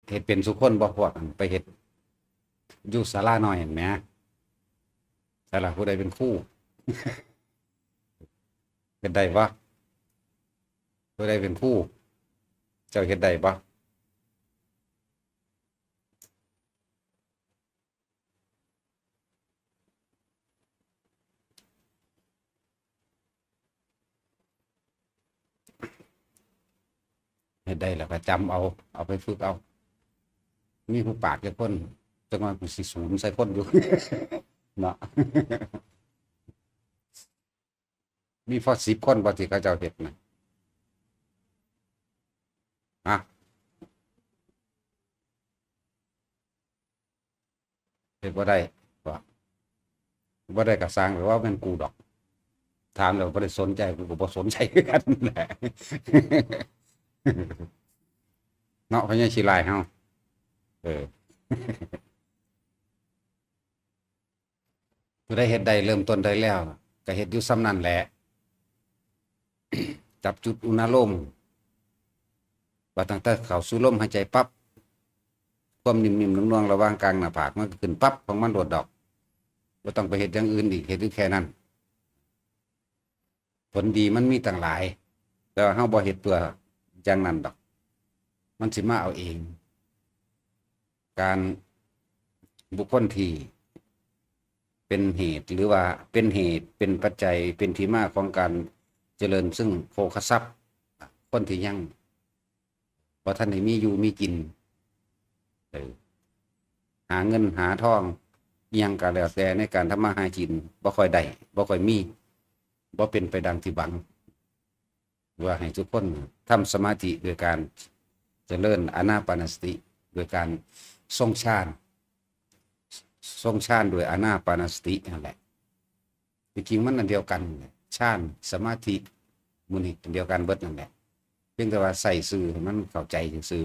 เฮ็ดเป็นสุคนบ่พวกอันไปเฮ็ดอยู่ศาลาน้อยเห็นไหมศาลาผู้ใดเป็นครูเฮ็ดได้บ่ผู้ใดเป็นครูเจ้าเฮ็ดได้บ่เฮ็ดได้แล้วก็จำเอาไปฝึกเอามีผู้ปากจักคนจังว่ากูสิศูนย์ใส่คนอยู่เนาะมีพอ10คนบ่ที่เขาเจ้าเฮ็ดน่ะอะเฮ็ดบ่ได้บ่ได้ก็สร้างหรือว่าเป็นกูดอกถามแล้วบ่ได้สนใจกูก็บ่สนใจคือกันแหละเนาะพญาศิลาเฮาเออผู้ใดเฮ็ดได้เริ่มต้นได้แล้วก็เฮ็ดอยู่ส่ำนั้นแหละจับจุดอุณาโลมว่าตั้งแต่เข้าสู่ลมหายใจปั๊บความนิ่มๆนุ่มๆระหว่างกลางหน้าผากมันก็ขึ้นปั๊บของมันโดดดอกบ่ต้องไปเฮ็ดอย่างอื่นอีกเฮ็ดอยู่แค่นั้นผลดีมันมีตั้งหลายแต่ว่าเฮาบ่เฮ็ดตัวอย่างนั้นดอกมันสิมาเอาเองการบุคคลที่เป็นเหตุหรือว่าเป็นเหตุเป็นปัจจัยเป็นที่มาของการเจริญซึ่งโภคทรัพย์คนที่ยังบ่ทันได้มีอยู่มีกินเออหาเงินหาทองอิหยังก็แล้วแต่ในการทำมาหากินบ่ค่อยได้บ่ค่อยมีบ่เป็นไปดังที่หวังว่าให้ทุกคนทำสมาธิโดยการเจริญอานาปานสติโดยการทรงฌานโดยอานาปานสตินั่นแหละจริงๆมันอันเดียวกันฌานสมาธิมุนี่อันเดียวกันเบิดนั่นแหละเพียงแต่ว่าใส่ซื่อให้มันเข้าใจซื่อ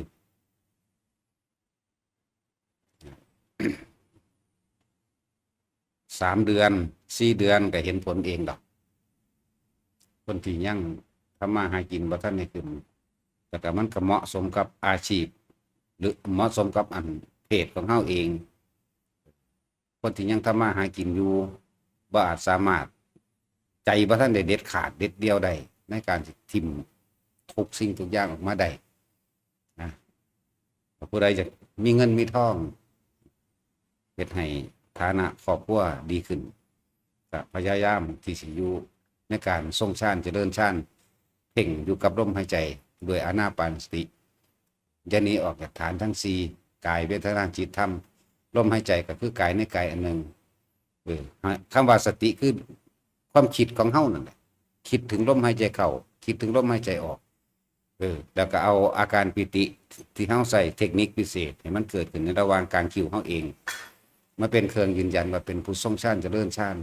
3 เดือน 4 เดือนก็เห็นผลเองดอกคนที่ยังทำมาหากินบ่ทันได้ขึ้นแต่ก็มันก็เหมาะสมกับอาชีพหรือเหมาะสมกับอันเพศของเฮาเองคนที่ยังทำมาหากินอยู่บ่อาจสามารถใจบ่ทันได้เด็ดขาดเด็ดเดียวได้ในการทิ่มทุกสิ่งทุกอย่างออกมาได้นะผู้ใดจะมีเงินมีทองเฮ็ดให้ฐานะครอบครัวดีขึ้นก็พยายามที่สิอยู่ในการทรงฌานเจริญฌานเพ่งอยู่กับลมหายใจด้วยอานาปานสติอย่าหนีออกจากฐานทั้ง4กายเวทนาจิตธรรมลมหายใจก็คือกายในกายอันหนึ่งคำว่าสติคือความคิดของเฮานั่นแหละคิดถึงลมหายใจเข้าคิดถึงลมหายใจออกแล้วก็เอาอาการปิติที่เฮาใส่เทคนิคพิเศษให้มันเกิดขึ้นในระหว่างกลางคิ้วเฮาเองมาเป็นเครื่องยืนยันว่าเป็นผู้ทรงฌานเจริญฌาน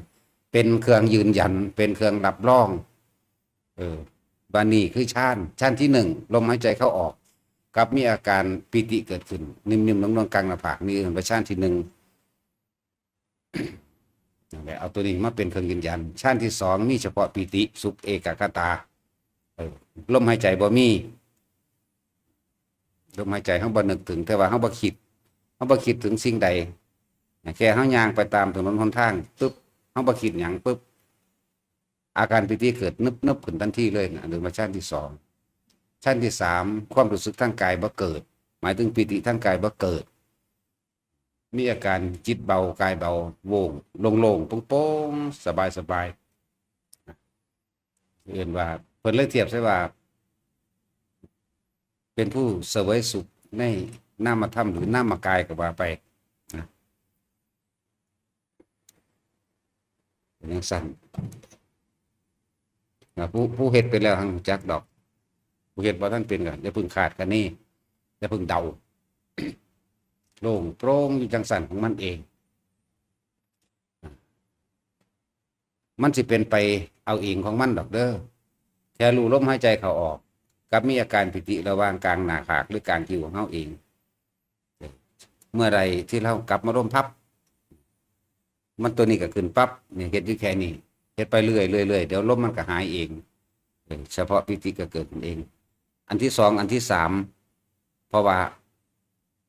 เป็นเครื่องยืนยันเป็นเครื่องรับรองบานี้คือฌานที่1ลมหายใจเข้าออกกับมีอาการปิติเกิดขึ้นนิ่มๆนุ่มๆกลางหน้าผากนี่เป็นฌานที่1นั่นแหละเอาตัวนี้มาเป็นเครื่องยืนยันฌานที่2มีเฉพาะปิติสุขเอกคตาลมหายใจบ่มีลมหายใจเฮาบ่นึกถึงแต่ว่าเฮาบ่คิดถึงสิ่งใดแค่เฮาย่างไปตามถนนหนทางปึ๊บเฮาบ่คิดหยังปึ๊บอาการปิติเกิดนึบขึ้นทันทีเลยนะหรือว่าฌานที่2ชั้นที่3ความรู้สึกทางกายบ่เกิดหมายถึงปิติทางกายบ่เกิดมีอาการจิตเบากายเบาโล่งโล่งๆโปร่งๆสบายๆเรียนว่าเพิ่นเลยเทียบใช่ว่าเป็นผู้เสวยสุขในนามธรรมหรือนามกายก็ว่าไปนะเป็นอย่างสั้นผู้เฮ็ดไปแล้วทางจักดอกผู้เฮ็ดบ่ทันเป็นก็อย่าเพิ่งขาดกันนี่อย่าเพิ่งเดาโล่งโปร่งอยู่จังสั่นของมันเองมันสิเป็นไปเอาเองของมันดอกเด้อแค่รู้ลมหายใจเข้าออกกับมีอาการปิติระหว่างกลางหน้าผากหรือกลางคิ้วของเฮาเองเมื่อไรที่เรากลับมาร่มพับมันตัวนี้ก็ขึ้นปั๊บเนี่ยเฮ็ดอยู่แค่นี้เฮ็ดไปเรื่อยเดี๋ยวลมมันก็หายเองเฉพาะปิติก็เกิดเองอันที่2อันที่3เพราะว่า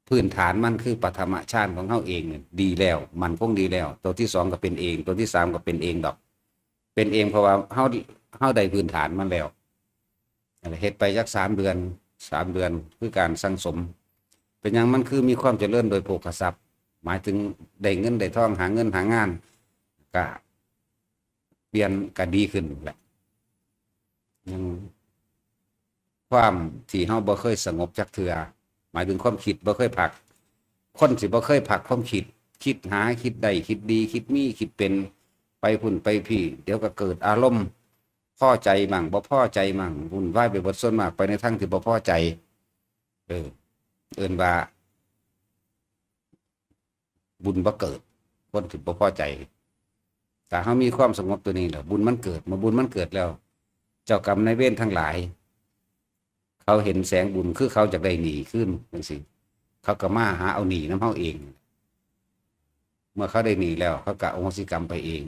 เพ พื้นฐานมันคือปฐมฌานของเฮาเองเนี่ยดีแล้วมันคงดีแล้วตัวที่สองก็เป็นเองตัวที่สามก็เป็นเองดอกเป็นเองเพราะว่าเฮาได้พื้นฐานมันแล้วเฮ็ดไปจัก3 เดือน3 เดือนคือการสั่งสมเป็นอย่างมันคือมีความเจริญโดยโภคทรัพย์หมายถึงได้เงินได้ทองหาเงินหางานก็เปลี่ยนก็ดีขึ้นแหละยังความที่เฮาบ่เคยสงบจักเทื่อหมายถึงความคิดบ่เคยพักคนสิบ่เคยพักความคิดคิดหาคิดได้คิดดีคิดมีคิดเป็นไปพุ่นไปพี่เดี๋ยวก็เกิดอารมณ์พอใจมั่งบ่พอใจมั่งวุ่นวายไปหมดส่วนมากไปในทางที่บ่พอใจเอิ้นว่าบุญบ่เกิดคนที่บ่พอใจแต่เฮามีความสงบตัวนี้แหละบุญมันเกิดเมื่อบุญมันเกิดแล้ว เจ้ากรรมนายเวรทั้งหลาย เขาเห็นแสงบุญคือเขาจะได้หนีขึ้นจังซี่เขาก็มาหาเอาหนีน้ำเฮาเอง เมื่อเขาได้หนีแล้วเขาก็อโหสิกรรมไปเอง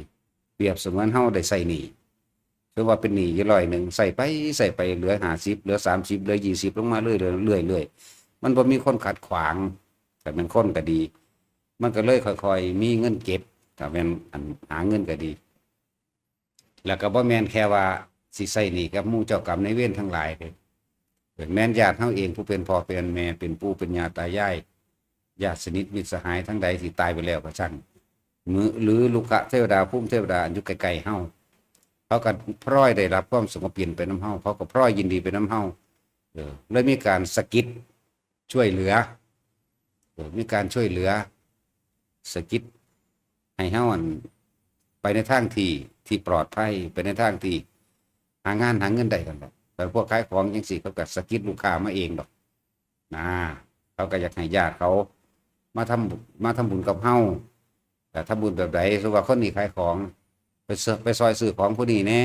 เปรียบเสมือนเฮาได้ใส่หนีคือว่าเป็นหนี้อยู่100ใส่ไปเหลือ50เหลือ30เหลือ20ลงมาเรื่อยๆมันบ่มีคนขัดขวางแต่เป็นคนก็ดี มันก็เลยค่อยๆมีเงินเก็บถ้าแม่นหาเงินก็ดี แล้วก็บ่แม่นแค่ว่าสิใส่หนี้กับหมู่เจ้ากรรมนายเวรทั้งหลายเด้เป็นแม่นญาติเฮาเองผู้เป็นพ่อเป็นแม่เป็นปู่เป็นย่าตายายญาติสนิทมิตรสหายทั้งใดที่ตายไปแล้วก็ช่างหรือลูกะเทวดาภูมิเทวดาอยู่ไกลๆเฮาเขาก็พร้อยได้รับความสงบเย็นไปน้ำเฮาเขาก็พร้อยยินดีไปน้ำเฮาเลยมีการสะกิดช่วยเหลือมีการช่วยเหลือสะกิดให้เฮาไปในทางที่ปลอดภัยไปในทางที่หางานหาเงินได้กันแบบแต่พวกขายของจังซี่เขาก็สะกิดลูกค้ามาเองดอกนะเขาก็อยากให้ญาติเขามาทำบุญกับเฮาแต่ทำบุญแบบใดสมมุติว่าคนนี้ขายของไปซอยซื้อของผู้นี้แน่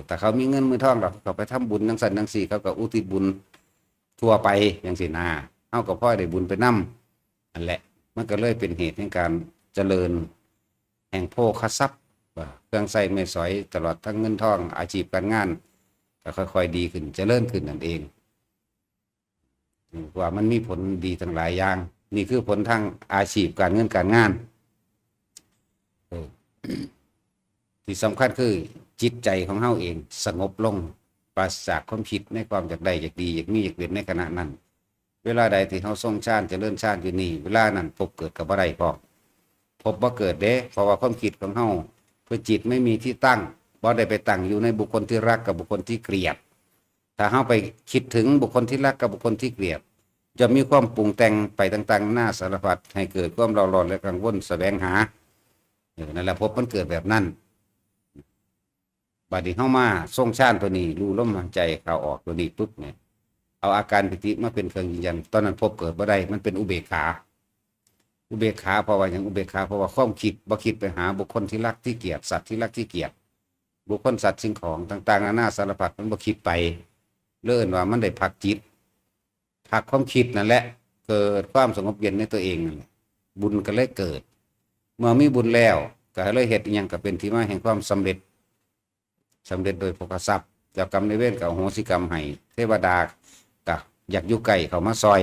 แต่เขามีเงินมือทองดอกเขาไปทำบุญจังซั่นจังซี่เขาก็อุทิศบุญทั่วไปจังซี่นะเฮาก็พลอยได้บุญไปนำนั่นแหละมันก็เลยเป็นเหตุแห่งการเจริญแห่งโภคทรัพย์เครื่องใช้ไม้สอยตลอดทั้งเงินทองอาชีพการงานก็ค่อยๆดีขึ้นเจริญขึ้นนั่นเองว่ามันมีผลดีทั้งหลายอย่างนี่คือผลทางอาชีพการเงินการงานที่สำคัญคือจิตใจของเฮาเองสงบลงปราศจากความคิดในความอยากได้อยากดีอยากมีอยากเป็นในขณะนั้นเวลาใดที่เฮาทรงฌานเจริญฌานอยู่นี่เวลานั้นพบเกิดกับบ่ได้พอพบบ่เกิดเด้เพราะว่าความคิดของเฮาคือจิตไม่มีที่ตั้งบ่ได้ไปตั้งอยู่ในบุคคลที่รักกับบุคคลที่เกลียดถ้าเฮาไปคิดถึงบุคคลที่รักกับบุคคลที่เกลียดจะมีความปรุงแต่งไปต่างๆหน้าสารพัดให้เกิดความเร่าร้อนและกังวลแสวงหานั่นแหละพบมันเกิดแบบนั้นบัดนี้เฮามาทรงฌานตัวนี้รู้ลมหายใจเข้าออกตัวนี้ปุ๊บเนี่ยเอาอาการปิติมาเป็นเครื่องยืนยันตอนนั้นพบเกิดบ่ได้มันเป็นอุเบกขาเพราะว่าอย่างอุเบกขาเพราะว่าความคิดบ่คิดไปหาบุคคลที่รักที่เกลียดสัตว์ที่รักที่เกลียดบุคคลสัตว์สิ่งของต่างๆนานาสารพัดมันบ่คิดไปเลื่อนว่ามันได้พักจิตพักความคิดนั่นแหละเกิดความสงบเย็นในตัวเองนั่นแหละบุญก็เลยเกิดเมื่อมีบุญแล้วก็เลยเฮ็ดอีหยังก็เป็นที่มาแห่งความสำเร็จโดยโภคทรัพย์เจ้ากรรมนายเวรก็อโหสิกรรมให้เทวดาก็อยากอยู่ใกล้เข้ามาซอย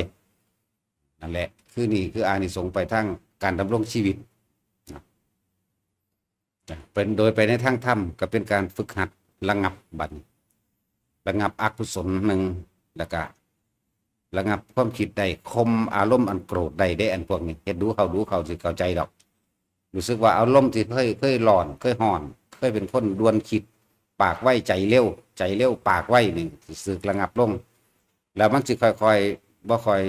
นั่นแหละคือนี่คืออานิสงส์ไปทางการดำรงชีวิตเป็นโดยไปในทางธรรมก็เป็นการฝึกหัดระงับบัณระงับอกุศลหนึ่งแล้วก็ระงับความคิดได้คมอารมณ์อันโกรธได้อันพวกนี้เฮ็ดดูเขาสิเข้าใจดอกรู้สึกว่าอารมณ์ที่เคยร้อนเคยห่อนเคยเป็นคนดวนคิดปากไวใจเร็วปากไวนี่สึกระงับลงแล้วมันสิค่อยๆบ่ค่อย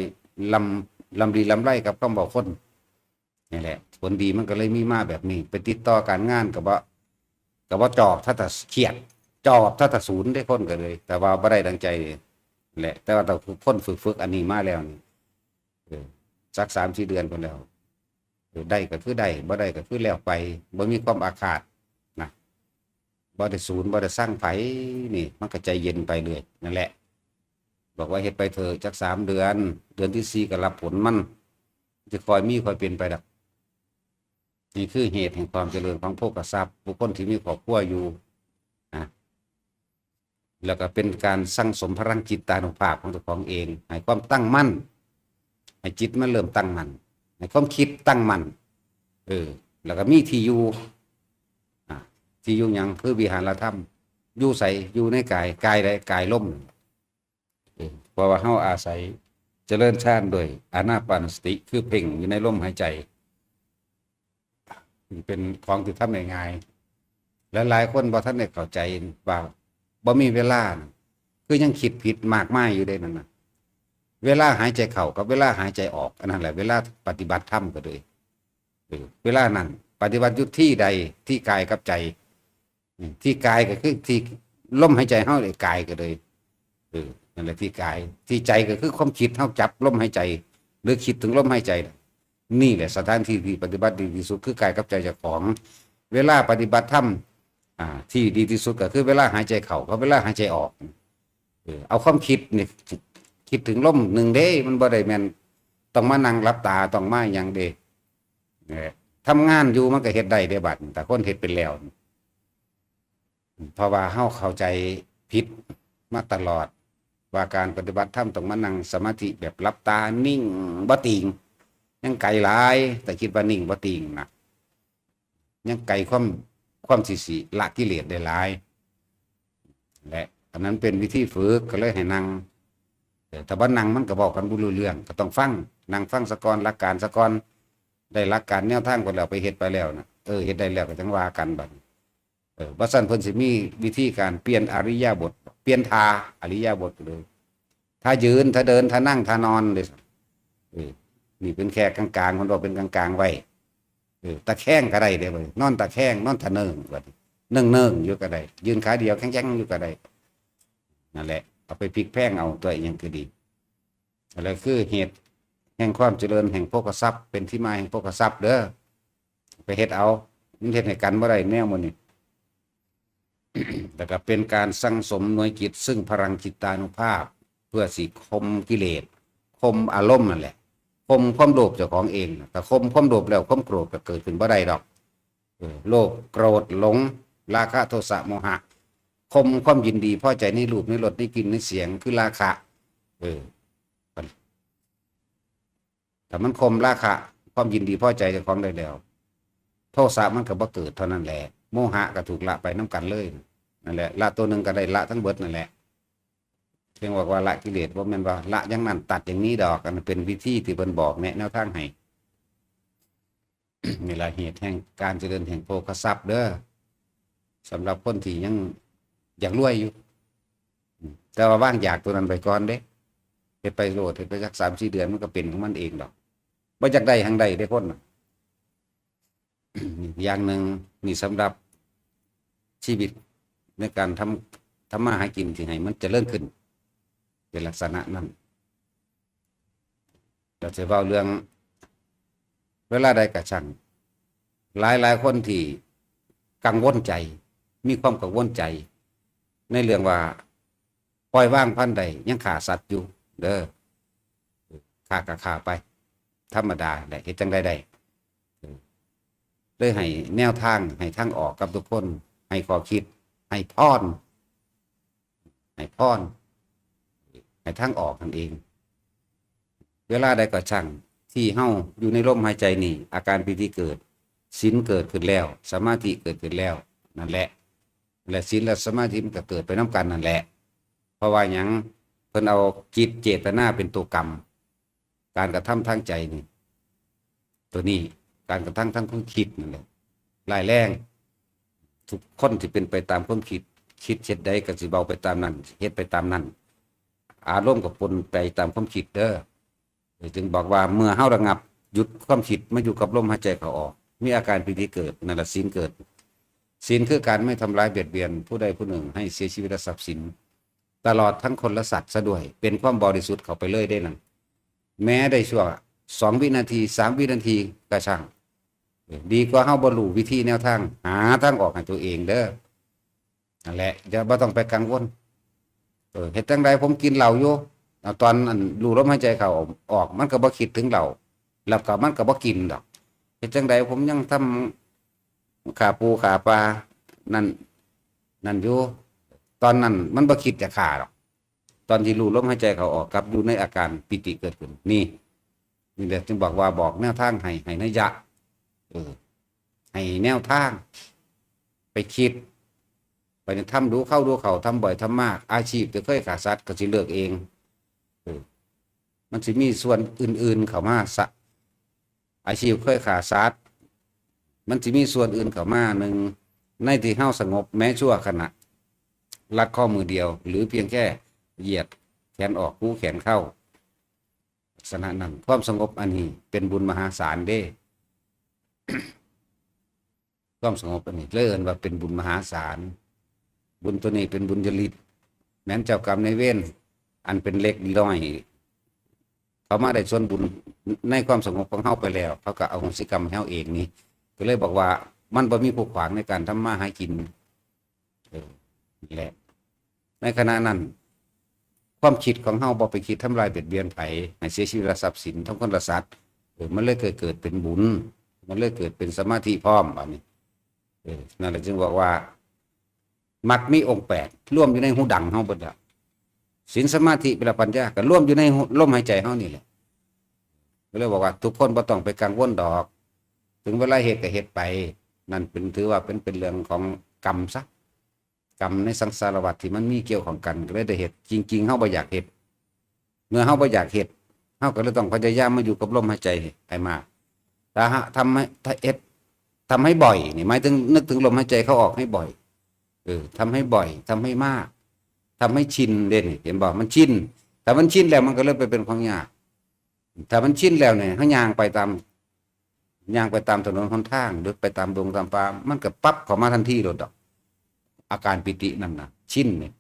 ลำดีลำไรกับคำบอกคนนี่แหละผลดีมันก็เลยมีมาแบบนี้ไปติดต่อการงานกับว่าจอบถ้าแต่เครียดจอบถ้าแต่ศูนย์ได้คนก็เลยแต่ว่าบ่ได้ดังใจแหละแต่ว่าเราคนฝึกอันนี้มาแล้วนี่สัก3-4 เดือนคนแล้วได้ก็คือได้บ่ได้ก็คือแล้วไปบ่มีความอาฆาตนะบ่ได้ศูนย์บ่ได้สร้างไผนี่มันก็ใจเย็นไปเลยนั่นแหละบอกว่าเฮ็ดไปเถอะจัก3 เดือนที่4ก็รับผลมันจะคอยมีคอยเป็นไปดักนี่คือเหตุแห่งความเจริญของโภคทรัพย์บุคคลที่มีครอบครัวอยู่นะแล้วก็เป็นการสร้างสมพลังจิตตานุภาพของตัวของเองให้ความตั้งมั่นให้ ให้จิตมันเริ่มตั้งมั่นให้ความคิดตั้งมั่นแล้วก็มีที่อยู่ที่อยู่หยังคือวิหารธรรมอยู่ใสอยู่ในกายกายใดกายล่มเพราะว่าเฮาอาศัยเจริญฌานโดยอานาปานสติคือเพ่งอยู่ในลมหายใจเป็นของที่ทำง่ายๆและหลายคนบ่ทันได้เข้าใจว่าบ่มีเวลาคือยังคิดผิดมากมายอยู่ได้นั่นน่ะเวลาหายใจเข้ากับเวลาหายใจออกอันนั้นแหละเวลาปฏิบัติธรรมก็เลยเวลานั้นปฏิบัติอยู่ที่ใดที่กายกับใจที่กายก็คือที่ลมหายใจเฮาได้กายก็เลยนั่นแหละที่กายที่ใจก็คือความคิดเฮาจับลมหายใจหรือคิดถึงลมหายใจนี่แหละสถานที่ที่ปฏิบัติดีที่สุดคือกายกับใจเจ้าของเวลาปฏิบัติธรรมที่ดีที่สุดก็คือเวลาหายใจเข้ากับเวลาหายใจออกเอาความคิดนี่คิดถึงลมหนึ่งเด้มันบ่ได้แม่นต้องมานั่งรับตาต้องมาอย่างเด้ทำงานอยู่มันก็เฮ็ดได้เด้บัดแต่คนเฮ็ดเป็นแล้วเพราะว่าเฮาเข้าใจผิดมาตลอดว่าการปฏิบัติธรรมต้องมานั่งสมาธิแบบหลับตานิ่งบ่ติงยังไกลหลายแต่คิดว่านิ่งบ่ติงนะยังไกลความสิละกิเลสได้หลายและอันนั้นเป็นวิธีฝึกก็เลยให้นั่งแต่ว่านั่งมันก็บอกกันบ่รู้เรื่องก็ต้องฟังนั่งฟังสะก่อนหลักการสะก่อนได้หลักการแนวทางก็แล้วไปเฮ็ดไปแล้วนะเฮ็ดได้แล้วก็จังว่ากันบัดบ่ซั่นเพิ่นสิมีวิธีการเปลี่ยนอริยบทเปลี่ยนท่าอริยบทเลยถ้ายืนถ้าเดินถ้านั่งถ้านอนเลยนี่เป็นแค่กลางๆคนบอกเป็นกลางๆไว้ตะแคงก็ได้เด้บ่นอนตะแคงนอนทะเนิงบัดเนิ่งๆอยู่ก็ได้ยืนขาเดียวแข็งๆอยู่ก็ได้นั่นแหละเอาไปพลิกแพงเอาตัวอย่างคือดีอะไรคือเหตุแห่งความเจริญแห่งโภคทรัพย์เป็นที่มาแห่งโภคทรัพย์เด้อไปเฮ็ดเอามันเฮ็ดให้กันบ่ได้แนวมื้อนี้ แต่ก็เป็นการสั่งสมหน่วยจิตซึ่งพลังจิตานุภาพเพื่อสิคมกิเลสคมอารมณ์นั่นแหละคมความโลภเจ้าของเองแต่คมความโลภแล้วความโกรธก็เกิดขึ้นบ่ได้ดอกโลภโกรธหลงราคะโทสะโมหะคมความยินดีพอใจในรูปในรสในกลิ่นในเสียงคือราคะแต่มันคมราคะความยินดีพอใจเจ้าของได้แล้วโทสะมันก็บ่เกิดเท่านั้นแหละโมหะก็ถูกละไปน้ำกันเลยนั่นแหละละตัวหนึ่งก็ได้ละทั้งเบิดนั่นแหละเพียงบอกว่าละกิเลสว่าแม่นว่าละอย่างนั้นตัดอย่างนี้ดอกกันเป็นวิธีที่เพิ่นบอกแนวทางให้ นี่แหละเหตุแห่งการเจริญแห่งโภคทรัพย์เด้อสำหรับคนที่ยังอยากรวยอยู่แต่ว่าว่างอยากตัวนั้นไปก่อนเด้เฮ็ดไปโลดเฮ็ดไปสัก3-4 เดือนมันก็เป็นของมันเองดอกบ่อยากได้ทางใดได้คนอย่างหนึ่งนี่สำหรับชีวิตในการทำมาหากินที่ให้มันเจริญขึ้นเป็นลักษณะนั้นเราจะเว้าเรื่องเวลาใดก็ช่างหลายคนที่กังวลใจมีความกังวลใจในเรื่องว่าปล่อยว่างพันใดยังฆ่าสัตว์อยู่เด้อฆ่าก็ฆ่าไปธรรมดาได้เฮ็ดจังได๋เลยให้แนวทางให้ทางออกกับทุกคนให้ข้อคิดให้พรให้ทางออกนั่นเองเวลาใดก็ช่างที่เฮาอยู่ในลมหายใจนี่อาการปีติเกิดศีลเกิดขึ้นแล้วสมาธิเกิดขึ้นแล้วนั่นแหละและศีลและสมาธิมันก็เกิดไปนำกันนั่นแหละเพราะว่าหยังเพิ่นเอาจิตเจตนาเป็นตัวกรรมการกระทำทางใจนี่ตัวนี้การกระทำทางความคิดนั่นแหละรายแรงทุกคนที่เป็นไปตามความคิดเฮ็ดใดก็สิเบาไปตามนั้นเฮ็ดไปตามนั้นอารมณ์ก็ปนไปตามความคิดเด้อจึงบอกว่าเมื่อเฮาระงับหยุดความคิดมาอยู่กับลมหายใจเข้าออกมีอาการปีติเกิดนั่นแหละศีลเกิดศีลคือการไม่ทำร้ายเบียดเบียนผู้ใดผู้หนึ่งให้เสียชีวิตและทรัพย์สินตลอดทั้งคนและสัตว์ซะด้วยเป็นความบริสุทธิ์เข้าไปเลยได้นั่นแม้ได้ชั่ว2 วินาที3 วินาทีก็ช่างดีกว่าเฮาบ่รู้วิธีแนวทางหาทางออกให้ตัวเองเด้อนั่นแหละอย่าบ่ต้องไปกังวลเฮ็ดจังไดผมกินเหล้าอยู่ตอนรู้ลมหายใจเข้าออกมันก็บ่คิดถึงเหล้าแล้วก็มันก็บ่กินดอกเฮ็ดจังไดผมยังทำขาปูขาปลานั่นอยู่ตอนนั้นมันบ่คิดจะฆ่าหรอกตอนที่รู้ลมหายใจเข้าออกกับอยู่ในอาการปิติเกิดขึ้นนี่ นี่แหละจึงบอกว่าบอกแนวทางให้นัยยะให้แนวทางไปคิดไปทำดูเข้าดูเขาทำบ่อยทำมากอาชีพจะเคยขาดสัตว์ก็สิเลือกเองมันสิมีส่วนอื่นๆเข้ามาอาชีพเคยขาดสัตว์มันสิมีส่วนอื่นเข้ามาหนึ่งในที่เฮาสงบแม้ชั่วขณะลัดข้อมือเดียวหรือเพียงแค่เหยียดแขนออกคู่แขนเข้าสนะนั้นความสงบอันนี้เป็นบุญมหาศาลเด้ ความสงบอันนี้เลื่อนว่าเป็นบุญมหาศาลบุญตัวนี้เป็นบุญจริตแม้นเจ้ากรรมในเวรอันเป็นเล็กน้อยเขามาได้ส่วนบุญในความสงบของเฮาไปแล้วเขาก็เอาโหสิกรรมให้เฮาเองนี่ก็เลยบอกว่ามันบ่มีผู้ขวางในการทำมาหากินนี่แหละในขณะนั้นความคิดของเฮาบ่ไปคิดทำลายเบียดเบียนไผให้เสียชีวิตทรัพย์สินทั้งคนละสัตว์มันเลยเกิดเป็นบุญมันเลยเกิดเป็นสมาธิพร้อมอันนี้นั่นแหละจึงบอกว่ามักมีองค์8ร่วมอยู่ในหูดังเฮาเบิดแล้วศีลสมาธิปัญญาก็ร่วมอยู่ในลมหายใจเฮานี่แหละก็เลยบอกว่าทุกคนบ่ต้องไปกังวลดอกถึงเวลาเหตุก็เหตุไปนั่นเป็นถือว่าเป็นเรื่องของกรรมซะกรรมในสังสารวัฏที่มันมีเกี่ยวของกันก็เลยได้เหตุจริงๆเฮาบ่อยากเหตุเมื่อเฮาบ่อยากเหตุเฮาก็เลยต้องพยายามมาอยู่กับลมหายใจให้มากถ้าทำให้บ่อยนี่หมายถึงนึกถึงลมหายใจเข้าออกให้บ่อยทำให้บ่อยทำให้มากทำให้ชินเด่นเห็นบอกมันชินแต่มันชินแล้วมันก็เริ่มไปเป็นของยากถ้ามันชินแล้วเนี่ยถ้าย่างไปตามถนนหนทางหรือไปตามดงตามป่ามันก็ปั๊บเข้ามาทันทีเลยดอกอาการปิตินั่นนะชินเนี่ย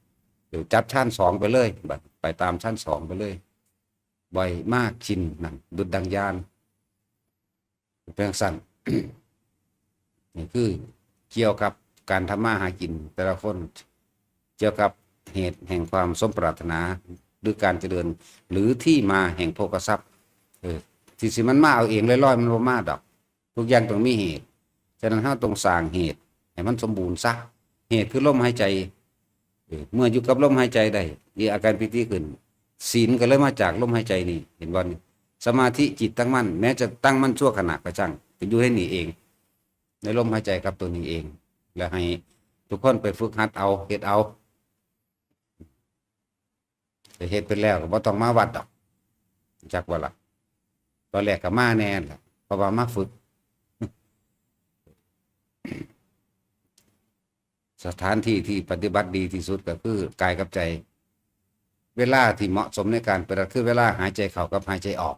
เดี๋ยวจับชั้น2ไปเลยแบบไปตามชั้น2ไปเลยบ่อยมากชินนั่นดุจดังยานเป็นสั้น นี่คือเกี่ยวกับการทำมาหากินแต่ละคนเกี่ยวกับเหตุแห่งความสมปรารถนาหรือการเจริญหรือที่มาแห่งโภคทรัพย์ที่สิมันมาเอาเองลอยๆมันบ่มาดอกทุกอย่างต้องมีเหตุฉะนั้นเราต้องสร้างเหตุให้มันสมบูรณ์ซะเหตุคือลมหายใจเมื่ออยู่กับลมหายใจได้มีอาการปิติขึ้นศีลก็เลยมาจากลมหายใจนี่เห็นบ่นี่สมาธิจิตตั้งมั่นแม้จะตั้งมั่นชั่วขณะก็ช่างก็อยู่ให้นี่เองในลมหายใจกับตัวนี้เองแล้วให้ทุกคนไปฝึกหัดเอาเฮ็ดเอาแต่เฮ็ดไปแล้วก็บ่ต้องมาวัดดอกจักว่าล่ะตอนแรกก็มาแน่ล่ะเพราะว่ามาฝึกสถานที่ที่ปฏิบัติดีที่สุดก็คือกายกับใจเวลาที่เหมาะสมในการปฏิบัติคือเวลาหายใจเข้ากับหายใจออก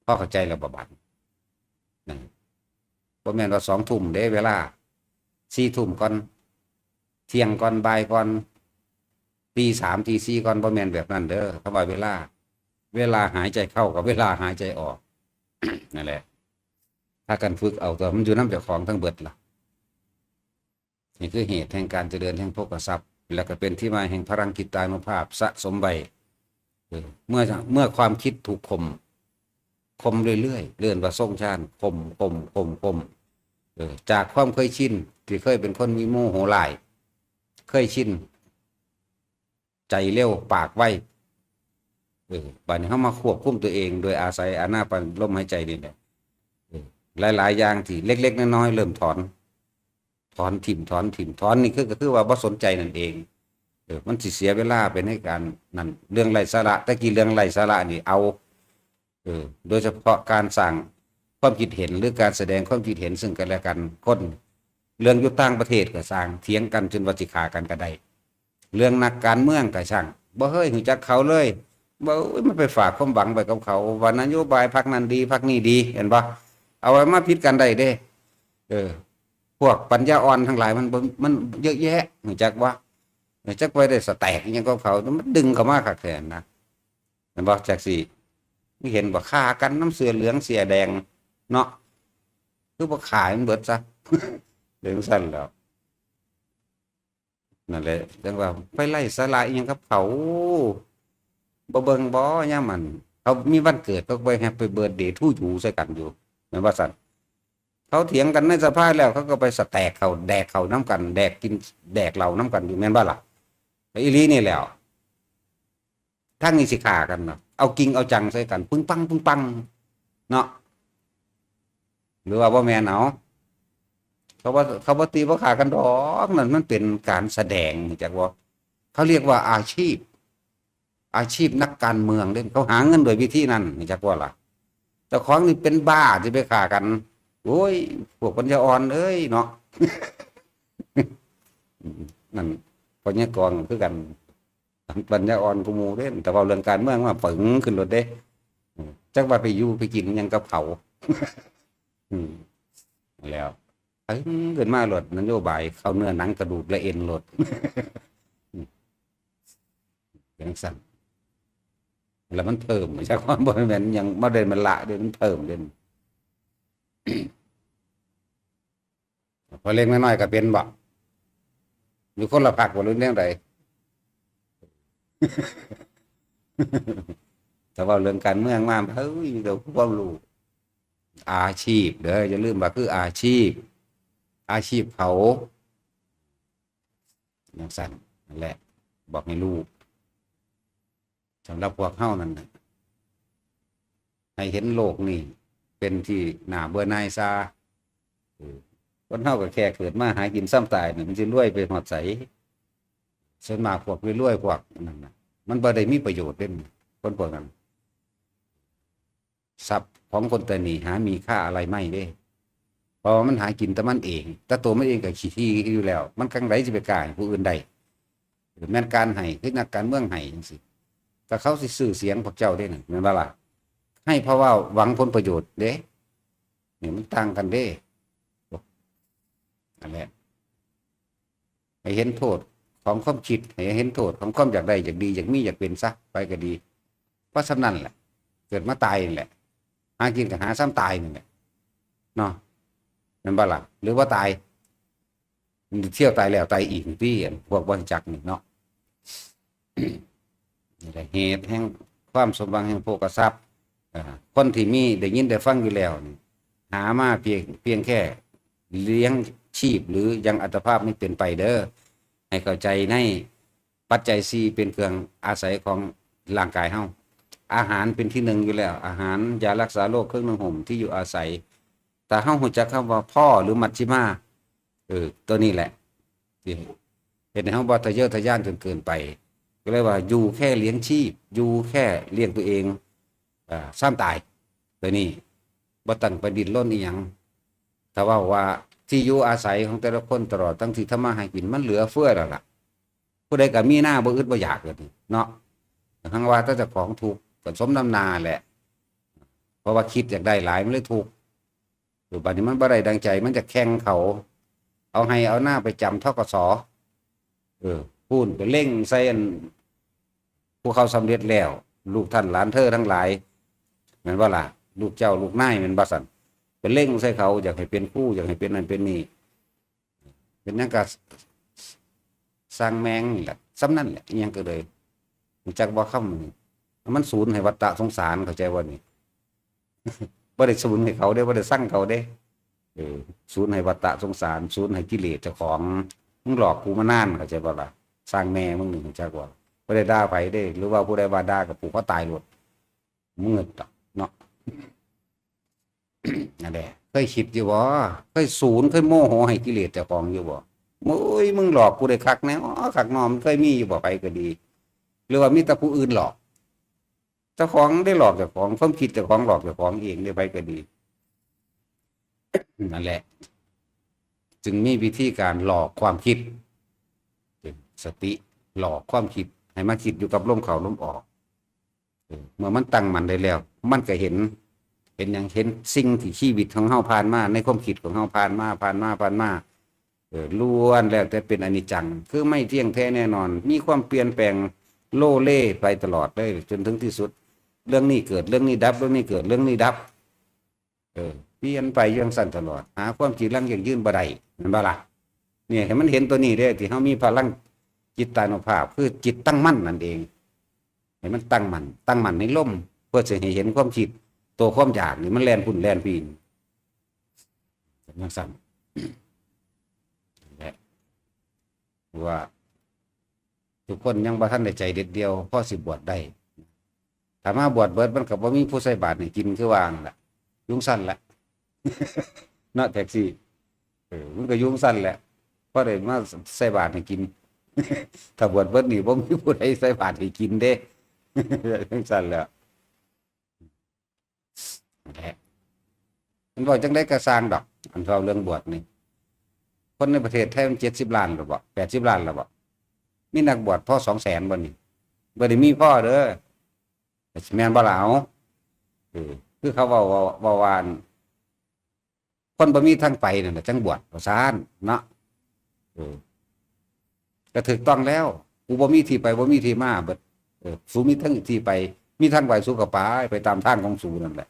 พอเข้าใจแล้วบัดนั่นบ่แม่นว่า2 ทุ่มเด้เวลา4 ทุ่มก่อนเที่ยงก่อนบ่ายก่อนตี3ตี4ก่อนบ่แม่นแบบนั้นเด้อคำว่าเวลาหายใจเข้ากับเวลาหายใจออก นั่นแหละถ้ากันฝึกเอาตัวมันอยู่นำเจ้าของทั้งเบิดล่ะนี่คือเหตุแห่งการเจริญแห่งโภคทรัพย์แล้วก็เป็นที่มาแห่งพลังกิตตานุภาพสะสมไว้เมื่อความคิดถูกข่มเรื่อยๆเลื่อนว่าทรงชาญข่มจากความเคยชินที่เคยเป็นคนมีโมโหหลายเคยชินใจเร็วปากไวบัดนี้เฮามาควบคุมตัวเองโดยอาศัยอานาปานลมหายใจนี่แหละหลายๆอย่างที่เล็กๆน้อยๆเริ่มถอนนี่ก็คือว่าบ่สนใจนั่นเองมันสิเสียเวลาเป็นให้การนั่นเรื่องไร้สาระตะกี้เรื่องไร้สาระนี่เอาโดยเฉพาะการสร้างความคิดเห็นหรือการแสดงความคิดเห็นซึ่งกันและกันคนเรื่องอยู่ต่างประเทศก็สร้างเถียงกันจนว่าสิฆ่ากันก็ได้เรื่องนักการเมืองก็ช่างบ่เฮ้ยรู้จักเขาเลยบ่มันไปฝากความหวังไว้กับเขาว่านโยบายพรรคนั้นดีพรรคนี้ดีเห็นบ่เอาไว้มาผิดกันได้เด้พวกปัญญาอ่อนทั้งหลายมันเยอะแยะรู้จักว่าจักไปได้สแตกยังกับเขามันดึงเข้ามาคักแท้นะเห็นบ่จักสิไม่เห็นบ่ฆ่ากันน้ำเสือเหลืองเสียแดงเนาะคือบ่ขายมันเบิดซะ เรื่องสั้นแล้วนั่นแหละจังว่าไปไล่สาระอีหยังกับเขาบ่เบิ่งบ่ยามมันเขามีวันเกิดก็ไปแฮปปี้เบิร์ธเดย์ทูยูใส่กันอยู่แม่นว่าซั่นเขาเถียงกันในสภาแล้วเขาก็ไปสแตกเขาแดกเขาน้ำกันแดกกินแดกเหล้าน้ำกันอยู่แม่นบ่ล่ะอีหลีนี่แหล้วทั้งนี้สิฆ่ากันเนาะ เอากิ่งเอาจังใส่กันปึ้งปังปึ้งปังเนาะหรือว่าบ่แม่นเอาเขาว่าตีว่าขากันดอกนั่นมันเป็นการแสดงจากว่าเขาเรียกว่าอาชีพนักการเมืองเด้เขาหาเงินโดยวิธีนั้นจากว่าล่ะแต่ของนี่เป็นบ้าที่ไปขากันโอ้ยพวกปัญญาอ่อนเอ้ยเนาะนั่นปัญญากรคือกันปัญญาอ่อนกูมูเด้แต่ว่าเรื่องการเมืองว่าปึงขึ้นรถเด้จักว่าไปอยู่ไปกินยังกับเขาแล้วเกินมาหลดนโยบายเข้าเนื้อหนังกระดูกและเอ็นหลดอย่างสั่นแล้วมันเพิ่มไม่ใช่ความบ่แม่นยังมาเดินมันละเดินมันเพิ่มเดินพอเล็กน้อยๆก็เป็นบ่อยู่คนละภาคบ่รู้เรื่องใดแต่ว่าเรื่องการเมืองมาเฮ้ยเดี๋ยวความรู้อาชีพเด้ออย่าลืมว่าคืออาชีพเขาอย่างสั่นนั่นแหละบอกให้ลูกสำหรับพวกเฮานั่นให้เห็นโลกนี่เป็นที่น่าเบื่อหน่ายซาคนเฮาก็แค่เกิดมาหากินซ้ำตายนี่มันสิรวยไปหอดใสส่วนมากพวกรวยพวกนั่นน่ะมันบ่ได้มีประโยชน์เด่นคนพวกนั้นทรัพย์ของคนแต่นี่หามีค่าอะไรไม่เด้เพราะมันหากินแต่มันเองแต่ตัวมันเองก็ขี้ที่อยู่แล้วมันกังไรสิไปกล้าให้ผู้อื่นได้แม่นการให้คือนักการเมืองให้จังซี่ก็เขาสิซื้อเสียงพวกเจ้าได้นั่นแม่นบ่ล่ะให้เพราะว่าหวังผลประโยชน์เด้นี่มันต่างกันเด้นั่นแหละให้เห็นโทษของความคิดให้เห็นโทษของความอยากได้อยากดีอยากมีอยากเป็นซะไปก็ดีเพราะฉะนั้นแหละเกิดมาตายนี่แหละหากินกับหาซ้ำตายนี่แหละเนาะนั่นบ่ล่ะหรือว่าตายเที่ยวตายแล้วตายอีกพี่พวกบริจักนี่เนาะนี่แหละเหตุแห่งความสมหวังแห่งโภคทรัพย์คนที่มีได้ยินได้ฟังอยู่แล้วนี่หามาเพียงแค่เลี้ยงชีพหรือยังอัตภาพไม่เป็นไปเด้อให้เข้าใจในปัจจัยสี่เป็นเครื่องอาศัยของร่างกายเฮาอาหารเป็นที่หนึ่งอยู่แล้วอาหารยารักษาโรคเครื่องนึ่งห่มที่อยู่อาศัยแต่เฮารู้จักคำว่าพ่อหรือมัชฌิมาตัวนี้แหละที่เห็นให้เฮาบ่ทะเยอทะยานจนเกินไปก็เลยว่าอยู่แค่เลี้ยงชีพอยู่แค่เลี้ยงตัวเองซ้ำตายตัวนี้บ่ตั้งประดิษฐ์ล้นอีหยังถ้าว่าที่อยู่อาศัยของแต่ละคนตลอดตั้งที่ทำมาหากินมันเหลือเฟือแล้วล่ะผู้ใดก็มีหน้าบ่อึดบ่อยากเลยเนาะทั้งว่าถ้าจะของถูกก็สมน้ำนาแหละเพราะว่าคิดอยากได้หลายมันเลยถูกหรือบัดนี้มันบ่ได้ดังใจมันจะแข่งเขาเอาให้เอาหน้าไปจำธกสพูดไปเล่งใส่ผู้เขาสำเร็จแล้วลูกท่านหลานเธอทั้งหลายเหมือนว่าล่ะลูกเจ้าลูกนายเป็นบัสันไปเล่งใส่เขาอยากให้เป็นผู้อยากให้เป็นนั่นเป็นนี่เป็นนั่นก็สร้างแมงนี่แหละซ้ำนั่นแหละยังก็เลยจักบ่ค่ำมันศูนย์ให้วัฏฏะสงสารเข้าใจว่านี่บ่ได้ศูนย์ให้เขาได้บ่ได้สร้างเขาได้ศูนย์ให้วัฏฏะสงสารศูนย์ให้กิเลสเจ้าของมึงหลอกกูมานานเข้าใจบ่ล่ะสร้างแม่มึงนี่จักว่าบ่ได้ด่าไผได้หรือว่าผู้ใดว่าด่ากับปู่เขาตายหมดมึงเงิดเนาะนั่นแหละเคยคิดอยู่บ่เคยศูนย์เคยโมโหให้กิเลสเจ้าของอยู่บ่โอ้ยมึงหลอกกูได้คักแน่คักนอมเคยมีอยู่บ่ไปก็ดีหรือว่ามีแต่ผู้อื่นหลอกเจ้าของได้หลอกเจ้าของความคิดเจ้าของหลอกเจ้าของเองได้ไปก็ดีนั่นแหละจึงมีวิธีการหลอกความคิดสติหลอกความคิดให้มาคิดอยู่กับลมเข้าลมออกเมื่อมันตั้งมันได้แล้วมันก็เห็นอย่างเห็นสิ่งที่ชีวิตของเฮาผ่านมาในความคิดของเฮาผ่านมาล้วนแล้วแต่เป็นอนิจจังคือไม่เที่ยงแท้แน่นอนมีความเปลี่ยนแปลงโลเล่ไปตลอดเลยจนถึงที่สุดเรื่องนี้เกิดเรื่องนี้ดับเรื่องนี้เกิดเรื่องนี้ดับเปลี่ยนไปอย่างสั้นตลอดหาความจริงยั่งยืนบ่ได้นั่นบ่ล่ะเนี่ยให้มันเห็นตัวนี้ได้ที่เฮามีพลังจิตตานุภาพคือจิตตั้งมั่นนั่นเองให้มันตั้งมั่นในลมเพื่อจะให้เห็นความคิดตัวความอยากนี่มันแล่นพุ่นแล่นปีนอย่างสั้นว่าทุกคนยังบ่ทันได้ใจเด็ดเดียวพอสิบวชได้ ถ้ามาบวชเบิดมันก็บ่มีผู้ใส่บาตรให้กินคือว่านั่นล่ะยุงสั้นแหละ เนาะแท็กซี่มันก็ยุงสั้นแหละเพราะได้มาใส่บาตรให้กิน ถ้าบวชเบิดนี่บ่มีผู้ใดใส่บาตรให้กินเด้ยุงสั้นแหล้วนั่นแหละมันบอกจังได๋ก็สร้างดอกอันเว้าเรื่องบวชนี่คนในประเทศไทยมัน70 ล้านหรือบ่80 ล้านแล้วบ่มีนักบวชพอ200,000บ่นี่บ่ได้มีพ่อเด้อแม่นบ่ล่ะเอาคือเขาเว้าว่าคนบ่มีทางไปนั่นน่ะจังบวชว่าซ่านเนาะก็ถูกต้องแล้วกูบ่มีที่ไปบ่มีที่มาเบิดสูมีทั้งที่ไปมีทางไปสู่ก็ไปตามทางของสูนั่นแหละ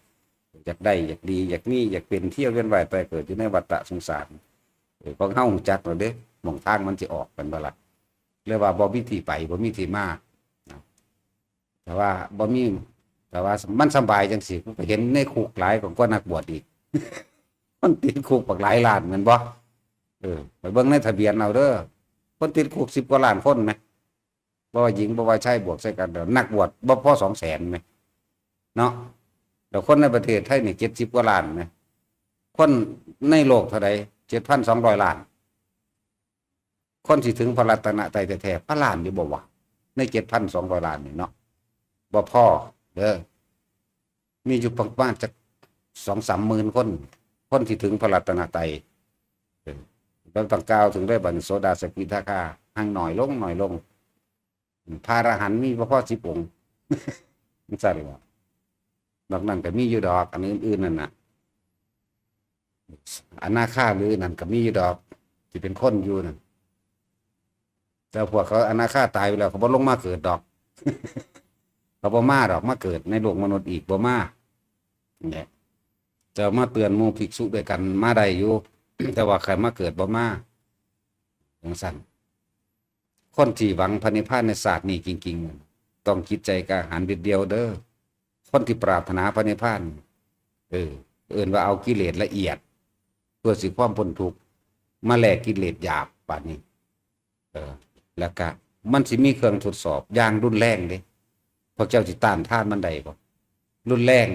อยากได้อยากดีอยากมีอยากเป็นเที่ยวเวียนว่ายตายเกิดอยู่ในวัฏสงสารของเฮาฮู้จักแล้วเด้หม่องทางมันสิออกกันบ่ล่ะเรียกว่าบ่มีที่ไปบ่มีที่มาแต่ว่าบ่มีแต่ว่ามันสบายจังซี่ก็เห็นในคุกหลายกว่านักบวชอีก มันติดคุกบักหลายล้านแม่นบ่ไปเบิ่งในทะเบียนเอาเด้อคนติดคุก10 กว่าล้านคนไหมบ่ว่าหญิงบ่ว่าชายบวกใส่กันเด้อนักบวชบ่พอ200,000ไหมเนาะแล้วคนในประเทศไทยนี่70 กว่าล้านไหมคนในโลกเท่าใด 7,200 ล้านคนสิถึงพระรัตนตรัยแท้ๆพระล้านอยู่บ่วะใน 7,200 ล้านนี่เนาะบ่พอเด้อมีอยู่ประมาณจัก 2-3 หมื่นคนที่ถึงพระรัตนตรัยเราต้องกล่าวถึงได้บัดโสดาสกิทาคาห่างหน่อยลงพระอรหันต์มีบ่พอ10 องค์ มันซั่นบ่นอกนั้นก็มีอยู่ดอกอันอื่นๆนั่นน่ะอนาคาหรือนั่นก็มีอยู่ดอกที่เป็นคนอยู่นั่นแต่พวกเขาอนาคาตายไปแล้วเขาบ่ลงมาเกิดดอก เขาบ่มาดอกมาเกิดในโลกมนุษย์อีกบ่มาเนี่ยจะมาเตือนหมู่ภิกษุด้วยกันมาได้อยู่ แต่ว่าใครมาเกิดบ่มาจังซั่นคนที่หวังพระนิพพานในศาสตร์นี้จริงๆต้องจิตใจกล้าหาญเด็ดเดียวเด้อคนที่ปรารถนาพระนิพพานเอิ้นว่าเอากิเลสละเอียดเพื่อสิความพ้นทุกข์มาแลกกิเลสหยาบปานนี้แล้วก็มันสิมีเครื่องทดสอบอย่างรุนแรงเด้พวกเจ้าสิต้านทานมันได้บ่รุนแรง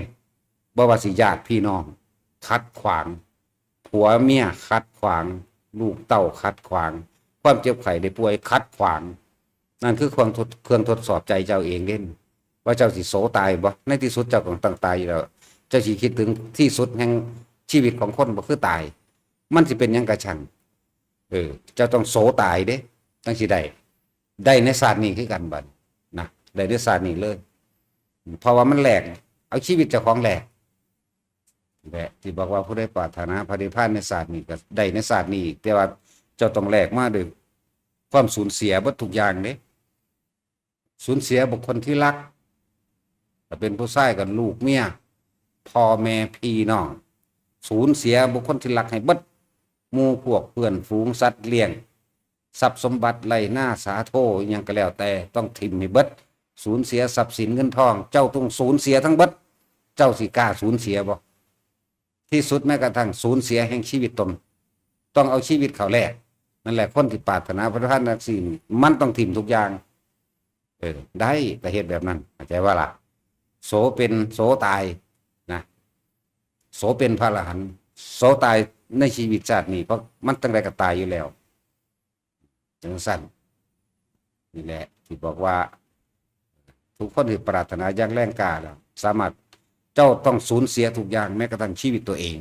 บ่ว่าสิญาติพี่น้องขัดขวางผัวเมียขัดขวางลูกเต้าขัดขวางความเจ็บไข้ได้ป่วยขัดขวางนั่นคือเครื่องทดสอบใจเจ้าเองเด่นว่าเจ้าสิโสตายบ่ในที่สุดเจ้าก็ต้องตายอยู่แล้วเจ้าสิคิดถึงที่สุดแห่งชีวิตของคนบ่คือตายมันสิเป็นหยังกะช่างเจ้าต้องโสตายเด้จังสิได้ในศาสตร์นี้คือกันบัดนะได้ในศาสตร์นี้เลยเพราะว่ามันแหลกเอาชีวิตเจ้าของแหลกและที่บอกว่าผู้ใดปรารถนาพระนิพพานในศาสตร์นี้ก็ได้ในศาสตร์นี้แต่ว่าเจ้าต้องแลกมาด้วยความสูญเสียเบิดทุกอย่างเด้สูญเสียบุคคลที่รักถ้าเป็นผู้ชายก็ลูกเมียพ่อแม่พี่น้องสูญเสียบุคคลที่รักให้เบิดหมู่พวกเพื่อนฝูงสัตว์เลี้ยงทรัพย์สมบัติไร่นาสาโทอิหยังก็แล้วแต่ต้องทิ่มให้เบิดสูญเสียทรัพย์สินเงินทองเจ้าต้องสูญเสียทั้งเบิดเจ้าสิกล้าสูญเสียบ่ที่สุดแม้กระทั่งสูญเสียแห่งชีวิตตนต้องเอาชีวิตเขาแลกนั่นแหละคนที่ปรารถนาพระนิพพานนักสิ่งมันต้องถิ่มทุกอย่างได้แต่เหตุแบบนั้นเข้าใจว่าล่ะโสเป็นโสตายนะโสเป็นพระอรหันต์โสตายในชีวิตชาตินี้เพราะมันตั้งแต่ก็ตายอยู่แล้วจังสั้นนี่แหละที่บอกว่าทุกคนที่ปรารถนาอย่างแรงกล้าแล้วสามารถเจ้าต้องสูญเสียทุกอย่างแม้กระทั่งชีวิตตัวเอง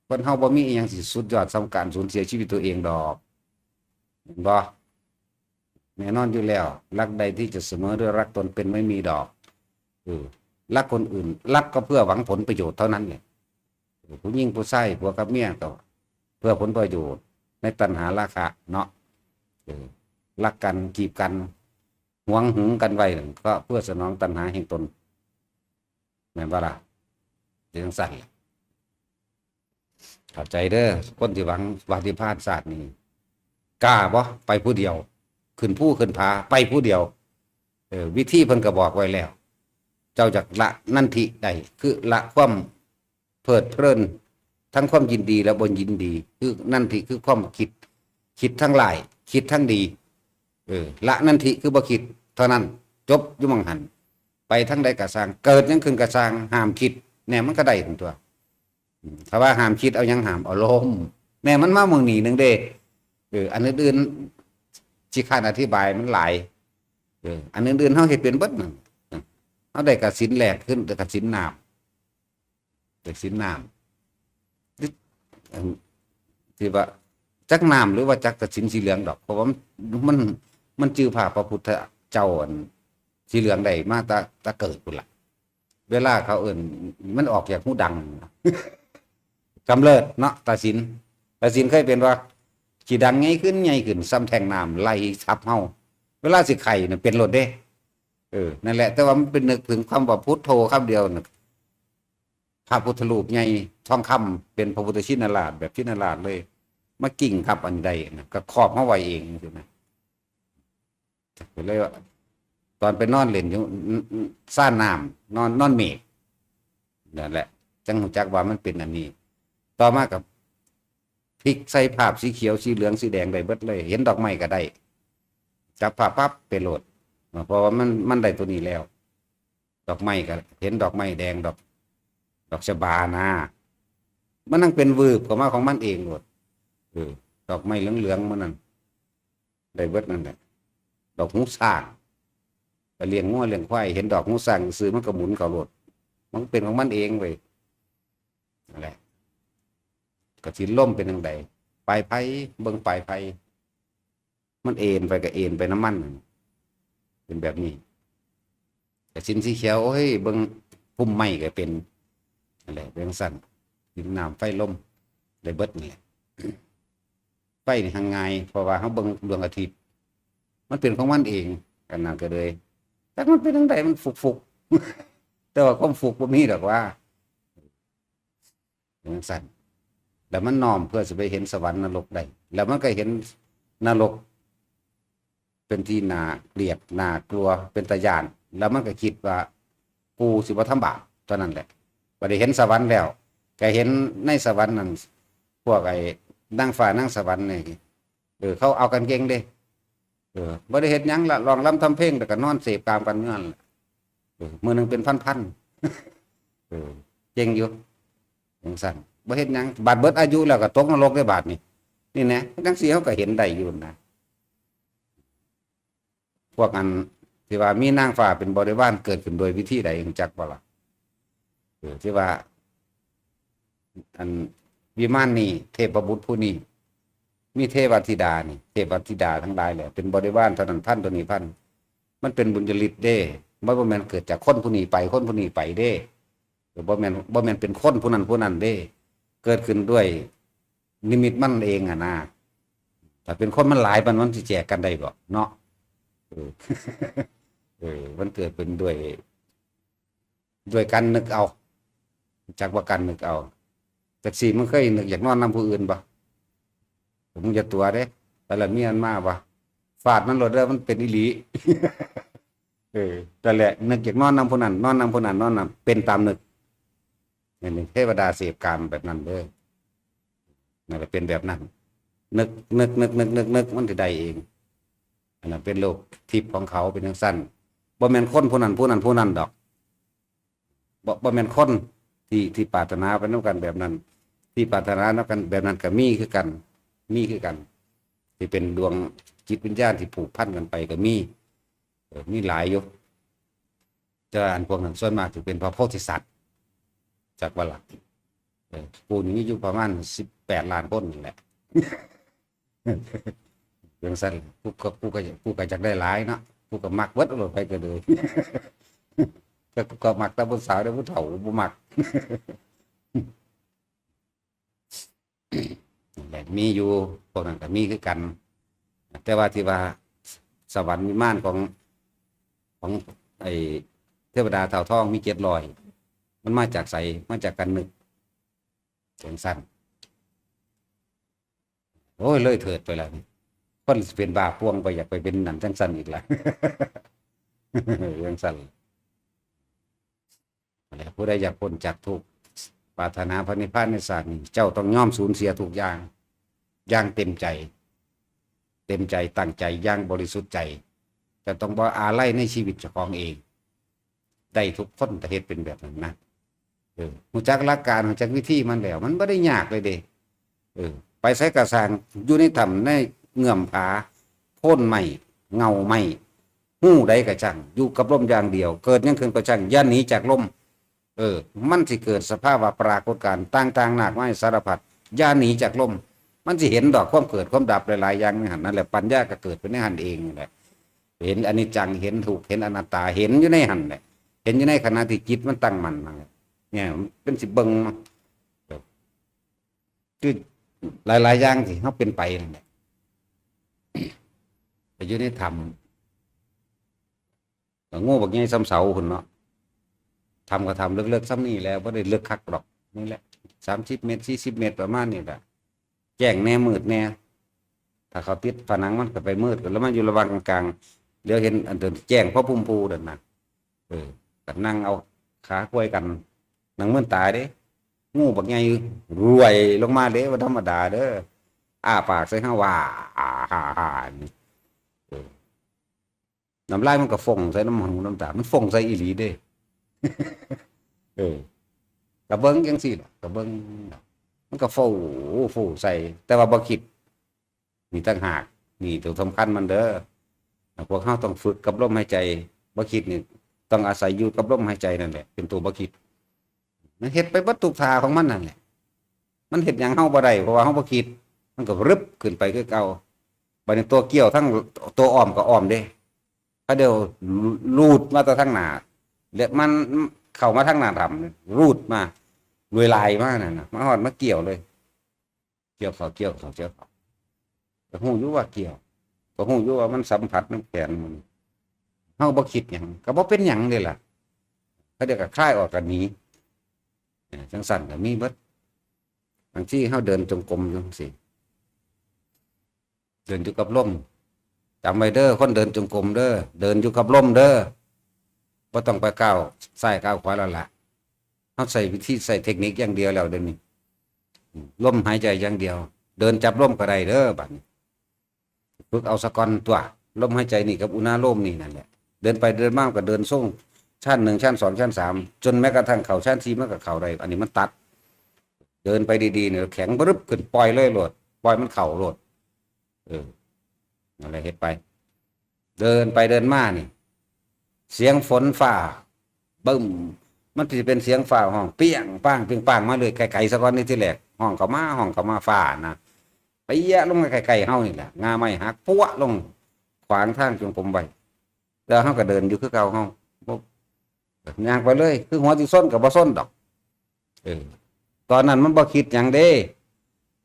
คนเฮาบ่มีอีหยังสิสุดยอดสำคัญสูญเสียชีวิตตัวเองดอกเห็นบ่แน่นอนอยู่แล้วรักใดที่จะเสมอด้วยรักตนเป็นไม่มีดอกรักคนอื่นรักก็เพื่อหวังผลประโยชน์เท่านั้นแหละผู้หญิงผู้ชายผัวกับเมียก็เพื่อผลประโยชน์ในตัณหาราคะเนาะรักกันจีบกันหวงหึงกันไว้ก็เพื่อสนองตัณหาแห่งตนแม่นบ่ล่ะจังซั่นเข้าใจเด้อคนที่หวังปฏิภาณศาสตร์นี้กล้าบ่ไปผู้เดียวขึ้นผู้ขึ้นผาไปผู้เดียววิธีเพิ่นก็บอกไว้แล้ว เจ้าจักละนันทิได้คือละความเพลิดเพลินทั้งความยินดีและบ่ยินดีคือนันทิคือความคิดทั้งหลายคิดทั้งดีละนันทิคือบ่คิดเท่านั้นจบอยู่มังหัน ไปทั้งใดกระสร้างเกิดยังขึ้นกระสร้างห้ามคิดแน่มันก็ได้ถึงตัวถ้าว่าห้ามคิดเอายังห้ามเอาลมแน่มันมาเมืองหนีหนึ่งเด้อันอื่นๆที่ข้าอธิบายมันหลายอันอื่นๆเขาเห็นเป็นเบิดนั่นเขาได้กระสินแหลกขึ้นแต่กระสินน้ำแต่สินน้ำที่ว่าจักน้ำหรือว่าจักกระสินสีเหลืองดอกเพราะว่ามันจือผ่าพระพุทธเจ้าสีเหลืองได้มาตาเกิดกุนละเวลาเขามันออกจากหูดังกำเริบเนาะตาสินเคยเป็นว่าขีดังไงขึ้นซ้ำแทงน้ำไล่ทับเฮาเวลาสิไข่เนี่ยเป็นรถเด้นั่นแหละแต่ว่ามันเป็นนึกถึงคำว่าพุทโธคำเดียวนะพระพุทธรูปใหญ่ทองคำเป็นพระพุทธชินราชแบบชินราชเลยมากิ่งครับอันใดนะก็ครอบเฮาไว้เองใช่ไหมเลยว่าตอนไปนอนเล่นอยู่ซ่านน้ำนอนเมฆนั่นแหละจังหูจักว่ามันเป็นอันนี้ต่อมากับพลิกใส่ภาพสีเขียวสีเหลืองสีแดงได้เบิดเลยเห็นดอกไม้ก็ได้จับภาพปั๊บไปโหลดเพราะว่ามันได้ตัวนี้แล้วดอกไม้ก็เห็นดอกไม้แดงดอกชบานะมันนั่งเป็นวืบของมาของมันเองโหลดดอกไม้เหลืองๆมันนั่นได้เบิดนั่นแหละดอกหูสร้างไปเลี้ยงงัวเลี้ยงควายเห็นดอกหูสร้างซื้อมันก็หมุนเขาโหลดมันเป็นของมันเองไปนั่นแหละกระสินล่มเป็นยังไงปลายไผ่เบิ่งปลายไผ่มันเอ็นไปกับเอ็นไปน้ำมันเป็นแบบนี้กระสินสีเขียวโอ้ยเบิ่งพุ่มไม้ก็เป็นอะไรเป็นสั้นดินน้ำไฟล่มได้เบิดนี่ไฟนี่ทางไงเพราะว่าเขาเบิ่งดวงอาทิตย์มันเป็นของมันเองกันนั่นก็เลยแต่มันเป็นยังไงมันฟุกแต่ว่าความฟุกแบบนี้หรอกว่าเป็นสั้นแล้วมันน้อมเพื่อจะไปเห็นสวรรค์นรกได้แล้วมันก็เห็นนรกเป็นที่น่าเกลียดน่ากลัวเป็นตาญาณแล้วมันก็คิดว่ากูสิบ่ทำบาปตอนนั้นแหละพอได้เห็นสวรรค์แล้วก็เห็นในสวรรค์นั้นพวกไอ้นางฟ้านางสวรรค์นี่เขาเอากันเก่งเด้บ่ได้เฮ็ดหยังละลองรำทำเพลงแต่ก็นอนเสพกามกันเงื่อนมื้อนึงเป็นพันๆเจ๋งอยู่จังซั่นบ่เฮ็ดหยังบาดเบิดอายุแล้วก็ตกนรกได้บาดนี่นะจังซี่เขาก็เห็นได้อยู่นะพวกอันที่ว่ามีนางฟ้าเป็นบริวารเกิดขึ้นโดยวิธีใดรู้จักบ่ล่ะที่ว่าอันวิมานนี้เทพบุตรผู้นี้มีเทวธิดานี่เทพธิดาทั้งหลายแหละเป็นบริวารเท่านั้นพันตัวนี้พันมันเป็นบุญญาฤทธิ์เด้บ่แม่นเกิดจากคนผู้นี้ไปคนผู้นี้ไปเด้บ่แม่นเป็นคนผู้นั้นเด้เกิดขึ้นด้วยนิมิตมันเองนะแต่เป็นคนมันหลายมันสิแจกกันได้บ่เนาะมันเกิดเป็นด้วยการนึกเอาจากว่าการนึกเอาแต่สิมันเคยนึกอยากนอนนำผู้อื่นบ่ผมจะตัวเด้แต่ละเมียนมาบ่ฟาดมันโลดเด้อมันเป็นอีหลีแต่แหละนึกอยากนอนนำผู้นั้นนอนนำผู้นั้นนอนนำเป็นตามนึกนี่เทวดาเสพกามแบบนั้นเด้อนั่นแหละเป็นแบบนั้นนึกมันสิได้เองอันนั้นเป็นโลกทิพย์ของเขาเป็นจังซั่นบ่แม่นคนผู้นั้นดอกบ่แม่นคนที่ปรารถนาไปนำกันแบบนั้นที่ปรารถนานำกันแบบนั้นก็มีคือกันที่เป็นดวงจิตวิญญาณที่ผูกพันกันไปก็มีหลายอยู่จะอันพวกนั้นส่วนมากจะเป็นพระโพธิสัตว์จากว่าหลักปูนี้อยู่ประมาณ18 ล้านคนแหละเรื่องสั้นผู้ก็จักได้หลายเนาะผู้ก็มักเวิดไปก็เลยก็มักแต่ผู้สาวแต่ผู้เฒ่าบ่มักมีอยู่พวกนั้นก็มีคือกันแต่ว่าที่ว่าสวรรค์วิมานของไอ้เทวดาเต่าทองมี700มันมาจากไสมาจากการนึกเสียงสั้นโอ้ยเลยเถิดไปแล้วนี่คนเป็นบ้าพ่วงไปอยากไปเป็นนั่นจังสั้นอีกแล้วเรื่องสั้นอะไรผู้ใดอยากพ้นจากทุกข์ปรารถนาพระนิพพานในศาสตร์นี้เจ้าต้องยอมสูญเสียทุกอย่างเต็มใจตั้งใจอย่างบริสุทธิ์ใจจะต้องบ่อาลัยในชีวิตเจ้าของเอง ได้ทุกคนแต่เฮ็ดเป็นแบบนั้นนะรู้จักหลักการรู้จักวิธีมันแล้วมันบ่ได้ยากเลยเด้ไปใช้กระสางอยู่ในถ้ำในเงื่อมผาโค่นไม้เงาไม้หู้ใดก็จังอยู่กับลมอย่างเดียวเกิดหยังขึ้นก็จังอย่าหนีจากลมมันสิเกิดสภาพว่าปรากฏการณ์ต่างๆหนักไม้สารพัดอย่าหนีจากลมมันสิเห็นดอกความเกิดความดับหลายๆอย่างในหันนั่นแหละปัญญาก็เกิดเป็นในหันเองนี่แหละเห็นอนิจจังเห็นทุกข์เห็นอนัตตาเห็นอยู่ในหันแหละเห็นอยู่ในขณะที่จิตมันตั้งมั่นเนี่ยเป็นสิเบิ่งคือหลายๆอย่างที่เขาเป็นไปนั่นแหละแต่อยู่ในธรรมโง่บักใหญ่ซ้ำเสาคุณเนาะทำก็ทำเลิกๆซ้ำนี่แล้วไม่ได้เลิกคักหรอกนี่แหละ30 เมตร40 เมตรประมาณนี้แหละแจ้งแน่มืดแน่ถ้าเขาติดผนังมันก็ไปมืดกันแล้วมันอยู่ระหว่างกลางเดี๋ยวเห็นอันเดินแจ้งเพราะพุ่มพูเดินนะกันนั่งเอาขาคุยกันนั่งเหมือนตายเด้งูบักใหญ่รวยลงมาเด้ว่าธรรมดาเด้ออ้าปากใส่ข้างว่าน้ำลายมันก็ฟงใส่น้ำหูน้ำตามันฟงใส่อีหลีเด้กระเบิ้งยังสิล่ะกระเบิ้งมันก็ฟูใส่แต่ว่าบ่คิดนี่ตั้งหากนี่ตัวสำคัญมันเด้อพวกเขาต้องฝึกกับลมหายใจบ่คิดนี่ต้องอาศัยอยู่กับลมหายใจนั่นแหละเป็นตัวบ่คิดมันเฮ็ดไปวัตถุทาของมันนั่นแหละมันเฮ็ดอย่างเฮาบ่ได้เพราะว่าเฮาบ่คิดมันก็รึบขึ้นไปคือเก่าบัดนี้ตัวเกี่ยวทั้งตัวอ้อมก็อ้อมเด้ถ้าเดี๋ยวรูดมาทางหน้าแล้วมันเข้ามาทางหน้าทำรูดมาเวลายมากนั่นน่ะมาฮอดมาเกี่ยวเลยเกี่ยวเขาก็ฮู้อยู่ว่าเกี่ยวก็ฮู้อยู่ว่ามันสัมผัสน้ำแข็งมันเฮาบ่คิดหยังก็บ่เป็นหยังเลยล่ะเขาเดี๋ยวก็คลายออกกันหนีจังสั่นก็มีเบิดบางที่เฮาเดินจงกรมอยู่สิเดินอยู่กับลมจำไว้เด้อคนเดินจงกรมเด้อเดินอยู่กับลมเด้อบ่ต้องไปก้าวซ้ายก้าวขวาแล้วล่ะเฮาใส่วิธีใส่เทคนิคอย่างเดียวแล้วเดี๋ยวนี้ลมหายใจอย่างเดียวเดินจับลมก็ได้เด้อบัดนี้ฝึกเอาสะก่อนตัวลมหายใจนี่กับอุณาโลมนี่นั่นแหละเดินไปเดินมาก็เดินส่งชั้น1ชั้น2ชั้น3จนแม้กระทั่งเข้าชั้น4มันก็เข้าได้อันนี้มันตัดเดินไปดีๆเนี่ยแข็งบรึบขึ้นปล่อยเลยโลดปล่อยมันเข้าโลดอะไรเฮ็ดไปเดินไปเดินมานี่เสียงฝนฟ้าบึ้มมันจะเป็นเสียงฟ้าห้องเปี้ยงป้างเปี้ยงป้างมาเลยไกลๆซะก่อนนี่ที่แรกห้องเข้ามาฟ้านะไปแยะลงมาไกลๆเฮานี่แหละงาไม้หักปั้วลงขวางทางจงกรมไว้แล้วเฮาก็เดินอยู่คือเก่าเฮาย่างไปเลยคือหัวสิส้นกับบ่ส้นดอกตอนนั้นมันบ่คิดหยังเด้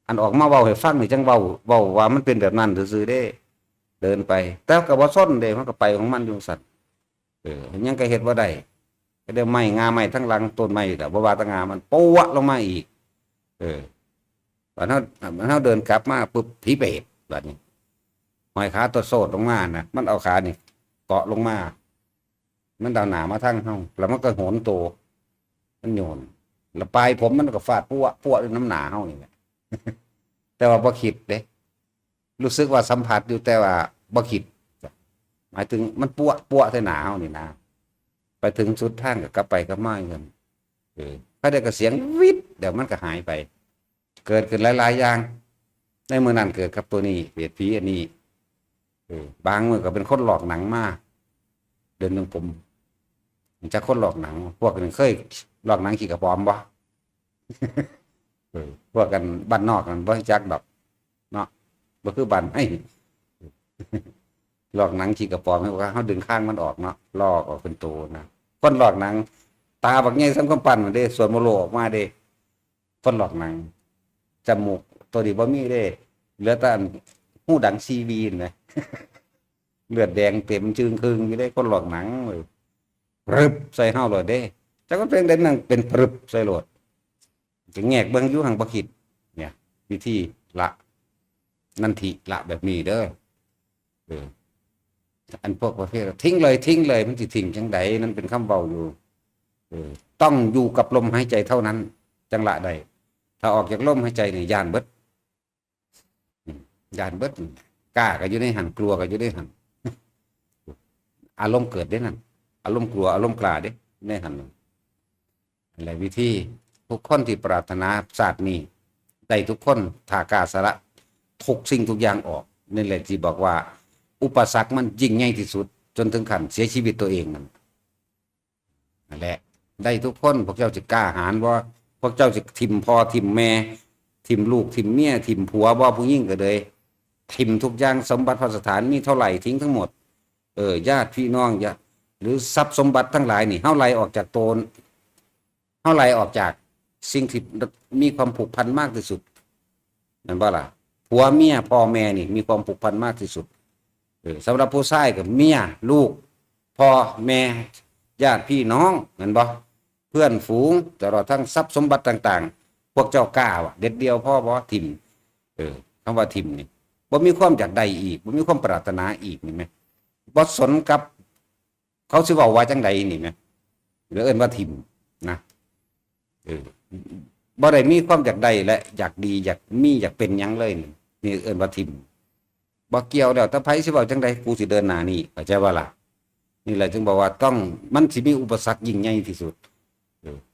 อันออกมาเว้าให้ฟังนี่จังเว้าว่ามันเป็นแบบนั้นซื่อๆเด้เดินไปแต่ก็บ่ส้นเด้มันก็ไปของมันอยู่สั่นยังก็เฮ็ดบ่ได้ก็เดี๋ยวไม้งาไม้ทั้งหลังต้นไม้ก็บ่ว่าแตะงามันปั้วลงมาอีกตอนเฮาเดินกลับมาปุ๊บผีเปรตบัดนี้ห้อยขาตัวโซดลงมานะมันเอาขานี่เกาะลงมามันดาวหนามาทั้งเฮาแล้วมันก็โหนโตมันโยนแล้วปลายผมมันก็ฟาดปั้วด้วยน้ำหนาเฮานี่แหละ แต่ว่าบ่คิดเด้รู้สึกว่าสัมผัสอยู่แต่ว่าบ่คิดหมายถึงมันปั้วใส่หนาเฮานี่นะไปถึงสุดทางก็กลับไปกลับมากันก็ได้ก็เสียงวิดเดี๋ยวมันก็หายไปเกิดขึ้นหลายๆอย่างในเมื่อนั้นเกิดกับตัวนี้เปรียดผีอันนี้บางมือก็เป็นคนหลอกหนังมาเดินจงกรมจะคนหลอกหนังพวกนึงเคยหลอกหนังขี่กระป๋อมบ่พวกกันบ้านนอกกันบ่จักดอกเนาะบ่คือบ้านไอ้หลอกหนังขี่กระป๋อมว่าเฮาดึงข้างมันออกเนาะลอกออกเป็นตัวนะคนหลอกหนังตาบักใหญ่ซ้ำกำปั้นเด้ส่วนโมโลออกมาเด้คนหลอกหนังจมูกตัวนี้บ่มีเด้เหลือแต่หูดังซีวีนะเลือดแดงเต็มจึงครึ่งอยู่ได้คนหลอกหนังเลยปรึบใส่เฮาเลยเด้จักมันเป็นเด่นนั่งเป็นปรึบใส่โลดจะแงกเบิ่งอยู่หังบ่คิดเนี่ยวิธีละนันทิละแบบนี้เด้ออันพวกประเภททิ้งเลยมันสิทิ้งจังไดนั่นเป็นคำเว้าอยู่ต้องอยู่กับลมหายใจเท่านั้นจังละได้ถ้าออกจากลมหายใจนี่ย่านเบิดกล้าก็อยู่ในหันกลัวก็อยู่ในหันอารมณ์เกิดได้นั่นอารมณ์กลัวอารมณ์กล้าเด้ ในหันอะไรวิธีทุกคนที่ปรารถนาศาสตร์นี้ได้ทุกคนถ้ากล้าสละทุกสิ่งทุกอย่างออกนี่แหละที่บอกว่า อุปสรรคมันยิ่งใหญ่ที่สุดจนถึงขั้นเสียชีวิตตัวเองนั่นแหละได้ทุกคนพวกเจ้าจะกล้าหาญว่าพวกเจ้าจะทิมพ่อทิมแม่ทิมลูกทิมเมียทิมผัวบ่ผู้หญิงก็เลยทิมทุกอย่างสมบัติพระสถานมีเท่าไหร่ทิ้งทั้งหมดญาติพี่น้องญาติหรือทรัพย์สมบัติทั้งหลายนี่เฮาไล่ออกจากตนเฮาไล่ออกจากสิ่งที่มีความผูกพันมากที่สุดนั่นบ่ล่ะผัวเมียพ่อแม่นี่มีความผูกพันมากที่สุดสำหรับผู้ชายกับเมียลูกพ่อแม่ญาติพี่น้องเห็นบ่เพื่อนฝูงตลอดทั้งทรัพย์สมบัติต่างๆพวกเจ้ากล้าเด็ดเดียวพ่อบ่ทิมคำว่าทิมนี่บ่มีความอยากได้อีกบ่มีความปรารถนาอีกนี่ไหมบ่สนกับเขาสิเว้าว่าจังใดนี่ไหมหรือเอิ้นว่าทิมนะบ่ได้มีความอยากได้และอยากดีอยากมีอยากเป็นหยังเลยนี่เอิ้นว่าทิมบ่เกี่ยวแล้วถ้าไผสิเว้าจังใดกูสิเดินหน้านี่เข้าใจว่าล่ะนี่แหละจึงบอกว่าต้องมันสิมีอุปสรรคยิ่งใหญ่ที่สุด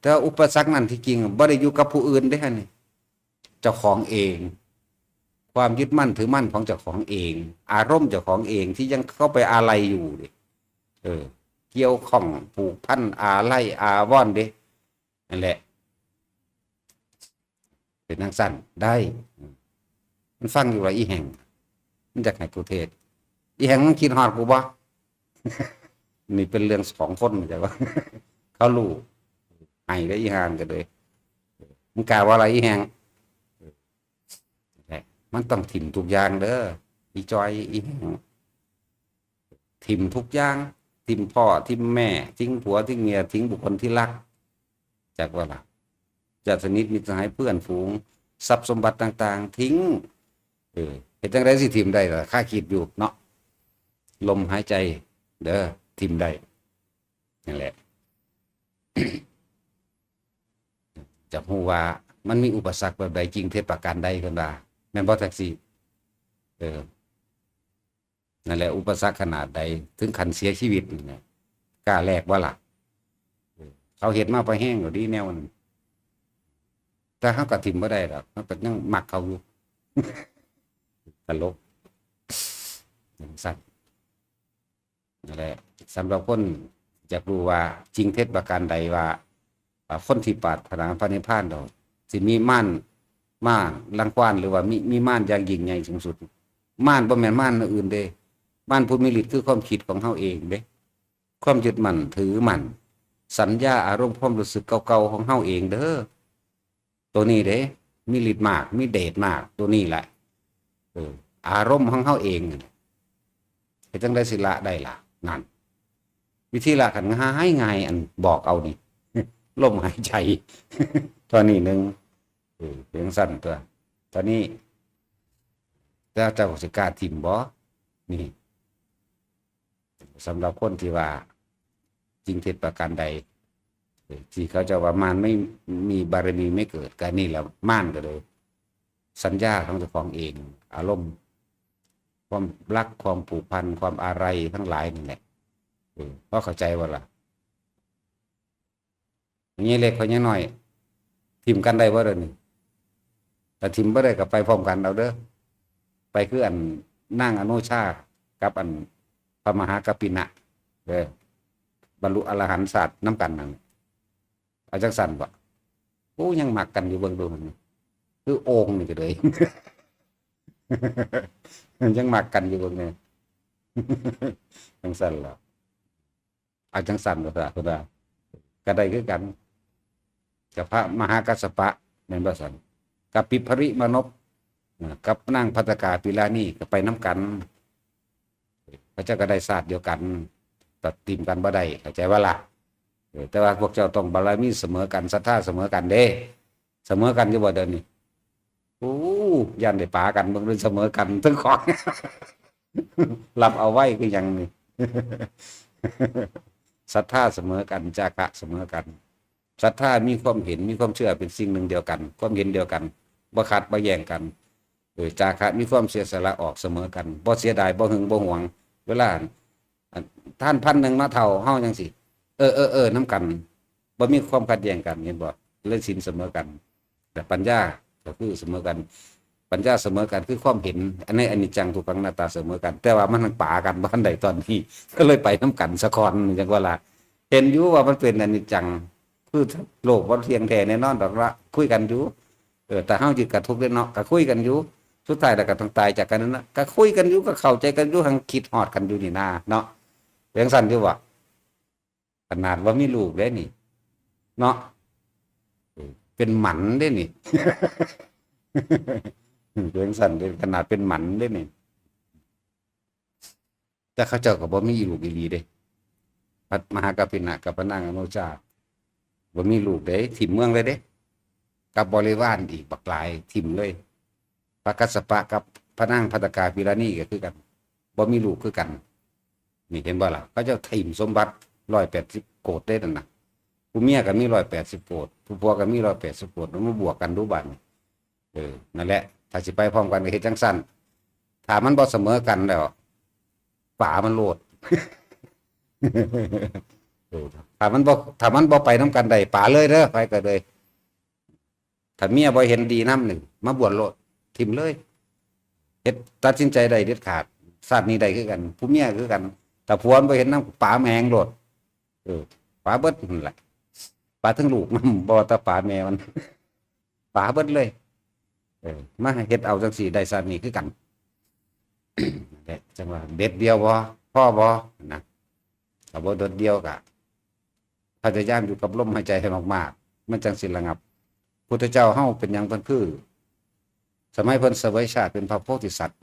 แต่อุปสรรคนั้นที่จริงบ่ได้อยู่กับผู้อื่นเด้ฮะนี่เจ้าของเองความยึดมั่นถือมั่นของเจ้าของเองอารมณ์เจ้าของเองที่ยังเข้าไปอาลัยอยู่ดิเกี่ยวข้องผูกพันอาลัยอาวรณ์เด้นั่นแหละเป็นทางสั้นได้มันฟังอยู่ว่าอีแห่งมันจะให้กูเทศอีแห่งมันคิดฮอดกูบ่ นี่เป็นเรื่องสองคนใช่ปะ เขารู้ให้ได้อีหานกันเลยมันกล่าวว่าอะไรอีแห่งมันต้องถิ่มทุกอย่างเด้ออีจอยอีแห่งถิ่มทุกอย่างถิ่มพ่อถิ่มแม่ทิ้งผัวทิ้งเมียทิ้งบุคคลที่รักจากว่าล่ะญาติสนิทมิตรสหายเพื่อนฝูงทรัพย์สมบัติต่างๆทิ้งเห็นจังไดสิถิ่มได้ล่ะข้าคิดอยู่เนาะลมหายใจเด้อถิ่มได้นั่นแหละ จะฮู้ว่ามันมีอุปสรรคแบบใดจริงเท็จประการใดเพิ่นว่าแม่นบ่แท็กซี่นั่นแหละอุปสรรคขนาดใดถึงขั้นเสียชีวิตนี่กล้าแลกบ่ล่ะเขาเฮ็ดมาไปแห้งอยู่ดีแนวนั้นแต่เฮาก็ถิ่มบ่ได้ดอกเฮาก็ยังมักเขาอยู่ ตลกสั่นนั่นแหละสำหรับคนอยากรู้ว่าจริงเท็จประการใดว่าคนที่ปรารถนาพระนิพพานดอกสิมีม่านรังควานหรือว่ามีม่านอย่างยิ่งใหญ่สูงสุดม่านบ่แม่นม่านอื่นเด้ม่านพุทธมิลิตคือความคิดของเฮาเองเด้ความยึดมั่นถือมั่นสัญญาอารมณ์ความรู้สึกเก่าๆของเฮาเองเด้อตัวนี้เด้มีฤทธิ์มากมีเดชมากตัวนี้แหละอารมณ์ของเฮาเองเฮ็ดจังได๋สิละได้ล่ะนั่นวิธีละกันง่ายอันบอกเอานี่ ลมหายใจตัวนี้นึงเสียงสั้นตัวตอนนี้เจ้าสิกล้าทิ่มบ่นี่สำหรับคนที่ว่าจริงเท็จประการใดที่เขาจะว่าม่านไม่มีบารมีไม่เกิดก็นี่แหละม่านก็เลยสัญญาของเจ้าของเองอารมณ์ความรักความผูกพันความอะไรทั้งหลายนี่แหละเพราะเข้าใจว่าล่ะอย่างนี้เล็กเขาอย่างน้อยทิมกันได้บ่เด้อนี่แต่ทิมบ่ได้ก็ไปพร้อมกันเอาเด้อไปคืออันนั่งอนุชากับอันพระมหากัปปินะบรรลุอรหันต์ศาสตร์น้ำกันนั่นเอาจังสั่นบ่โอ้ยังมักกันอยู่เบิ่งดูมันคือโอ่งนี่ก็เลย ยังมักกันอยู่เบิ่งนี่ จังสั่นล่ะเอาจังสั่นก็ได้ก็ได้คือกันกับพระมหากัสสปะแม่นบ่ซั่นกับปิภริมนพกับนางภัตตกาปิลานี่ก็ไปน้ำกันพระเจ้าก็ได้ศาสตร์เดียวกันตัดติมกันบ่ได้เข้าใจว่าล่ะแต่ว่าพวกเจ้าต้องบารมีเสมอกันศรัทธาเสมอกันเด้เสมอกันอยู่บ่เดี๋ยวนี้โอ้ยันได้ปากันเบิ่งเสมอกันทั้งของ รับเอาไว้คือหยังนี่ ศรัทธาเสมอกันจาคะเสมอกันศรัทธามีความเห็นมีความเชื่อเป็นสิ่งหนึ่งเดียวกันความเห็นเดียวกันบ่ขัดบ่แย้งกันจาคะมีความเสียสละออกเสมอกันบ่เสียดายบ่หึงบ่หวงเวลาท่าน1,000มาเท่าเฮาจังสิ น้ำกันบ่มีความขัดแย้งกันเห็นบ่เลยศีลเสมอกัน แต่ปัญญาก็คือเสมอกันปัญญาเสมอกันคือความเห็นอันนี้อนิจจังทุกขังอนัตตาเสมอกัน แต่ว่ามันป่ากันบ้านใดตอนนี้ก็เลยไปน้ำกันสะกอนจังว่าล่ะเห็นอยู่ว่ามันเป็นอนิจจังคือโลกบ่เที่ยงแท้แน่นอนดอกละคุยกันอยู่แต่เฮาจิตกระทุกข์เนาะก็คุยกันอยู่สุดท้ายแล้วก็ต้องตายจากกันนั่นนะก็คุยกันอยู่ก็เข้าใจกันอยู่หังคิดฮอดกันอยู่นี่นาเนาะเรื่องสั้นอยู่ว่าขนาดว่ามีลูกได้นี่เนาะเป็นหมันได้นี่ เรื่องสั้นเลยขนาดเป็นหมันได้นี่แต่เขาเจ้าก็บ่มีลูกอีหลีเด้พระมหากัปปินะกับพระนางอโนชาบ่มีลูกเด้ถิ่มเมืองเลยเด้กับบริวารอีกบักหลายถิ่มเลยพระกัสสปะกับพระนางภัตตกาปิรานีก็คือกันบ่มีลูกคือกันนี่เห็นบ่ล่ะเขาเจ้าถิ่มสมบัติ180 โกฏได้นั่นน่ะผู้เมียก็มี180 โกฏผู้ผัวก็มี180 โกฏมันมาบวกกันดูบัดนั่นแหละถ้าสิไปพร้อมกันก็เฮ็ดจังซั่นถ้ามันบ่เสมอกันแล้วฝามันโลด ถ้ามันบ่ไปน้ำกันได้ป่าเลยเด้อไปก็เลยถ้าเมียบ่เห็นดีน้ำหนึ่งมาบวชโลดทิมเลยเฮ็ดตัดสินใจได้เด็ดขาดชาตินี้ได้คือกันผู้เมียคือกันแต่ผัวบ่เห็นน้ำป่าแมงโลดป่าเบิดนั่นแหละป่าทั้งลูกมันบ่แต่ป่าแม่มัน ป่าเบิดเลยมาเฮ็ดเอาจังซี่ได้ชาตินี้คือกัน แต่จังว่าเด็ดเดียวบ่พ่อบ่นะถ้าบ่เด็ดเดียวก็พยายามอยู่กับลมหายใจให้มากๆมันจังสิระงับพุทธเจ้าเฮาเป็นหยังเพิ่นคือสมัยเพิ่นเสวยชาติเป็นพระโพธิสัตว์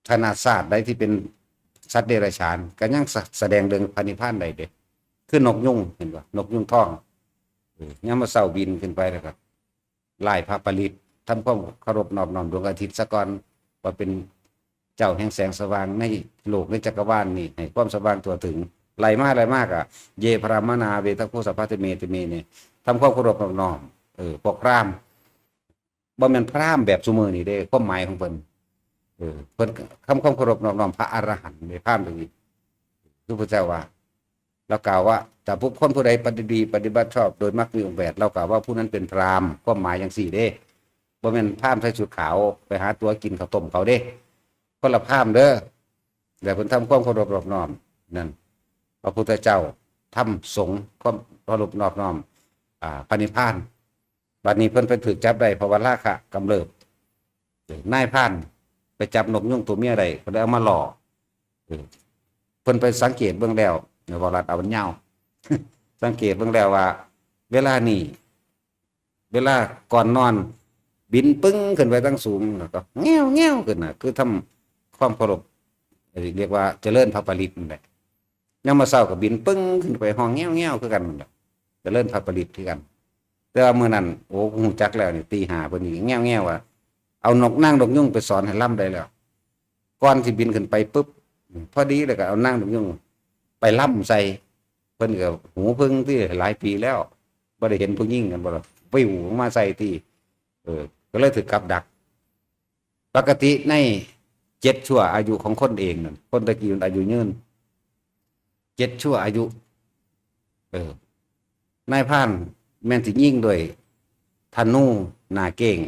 ขนาดศาสตร์ใดที่เป็นสัตว์เดรัจฉานก็ยังแสดงเรื่องพระนิพพานได้เด้คือนกยุงเห็นบ่นกยุงทองยามมื้อเช้าบินขึ้นไปแล้วก็ไล่พระปริตทำความเคารพนอบน้อมดวงอาทิตย์ซะก่อนว่าเป็นเจ้าแห่งแสงสว่างในโลกในจักรวาลนี่ให้ความสว่างทั่วถึงไล่มากอ่ะเยพรามนาเวทัคโคสัพพะเตเมติเมนี่ทำความเคารพนอบน้อมพวกพราหมณ์บ่แม่นพราหมณ์แบบซุมื้อนี้เด้ความหมายของเพิ่นเพิ่นทำความเคารพนอบน้อมพระอรหันต์ในพราหมณ์ตรงนี้พระพุทธเจ้าว่าเรากล่าวว่าแต่ผู้ใดปฏิดีปฏิบัติชอบโดยมรรคมีองค์8เรากล่าวว่าผู้นั้นเป็นพราหมณ์ความหมายจังซี่เด้บ่แม่นพราหมณ์ใส่ชุดขาวไปหาตัวกินข้าวต้มเขาเด้คนละพราหมณ์เด้อแต่เพิ่นทำความเคารพนอบน้อมนั่นพระพุทธเจ้าทำสงฆ์ความเคารพนอบน้อมพระนิพพานบัดนี้เพิ่นไปถูกจับได้เพราะว่าราคะกำเริบนายพรานไปจับนกยุงตัวเมียได้เพิ่นเอามาหล่อเพิ่นไปสังเกตเบื้องแล้ววรัตเอาเงา สังเกตเบื้องแล้วว่าเวลานี้เวลาก่อนนอนบินปึ้งขึ้นไปตั้งสูงแล้วก็แง่วแง่วขึ้นน่ะคือทำความเคารพเรียกว่าเจริญพระปริตนั่นแหละยามมื้อเช้าก็บินปึ้งขึ้นไปห้องแง่วแง่วคือกันนั่นแหละเจริญพระปริตคือกันแต่ว่ามื้อนั้นโอ้ฮู้จักแล้วนี่ตี 5เพิ่นนี่แง่วแง่วว่าเอานกนางนกยุงไปสอนให้ล่ำได้แล้วก่อนสิบินขึ้นไปปุ๊บพอดีแล้วก็เอานางนกยุงไปล่ำใส่เพิ่นก็หูพึ่งที่หลายปีแล้วบ่ได้เห็นผู้หญิงกันบ่ล่ะวิวมาใส่ที่ก็เลยถูกกับดักปกติใน7 ชั่วอายุของคนเองนั่นคนตะกี้มันอายุยืน7 ชั่วอายุนายพรานแม่นสิยิงด้วยธนูหน้าเก่ง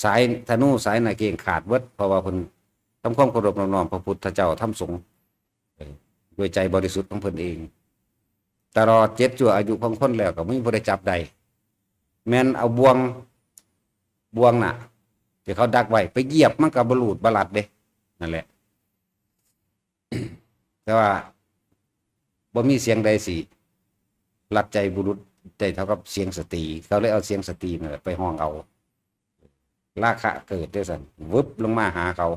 สายธนูสายหน้าเก่งขาดเบิดเพราะว่าเพิ่นทำความเคารพนอบน้อมพระพุทธเจ้าทำสงฆ์ด้วยใจบริสุทธิ์ของเพิ่นเองตลอด7 ชั่วอายุของคนแล้วก็ไม่มีผู้ใดจับได้แม้นเอาบ่วงน่ะที่เขาดักไว้ไปเหยียบมันก็บ่หลุดบ่หลัดเด้นั่นแหละ แต่ว่าบ่มีเสียงใดสิลัดใจบุรุษได้เท่ากับเสียงสตรีเขาเลยเอาเสียงสตรีนั่นแหละไปห้องเอาราคะเกิดด้วยซั่นวึบลงมาหาเขา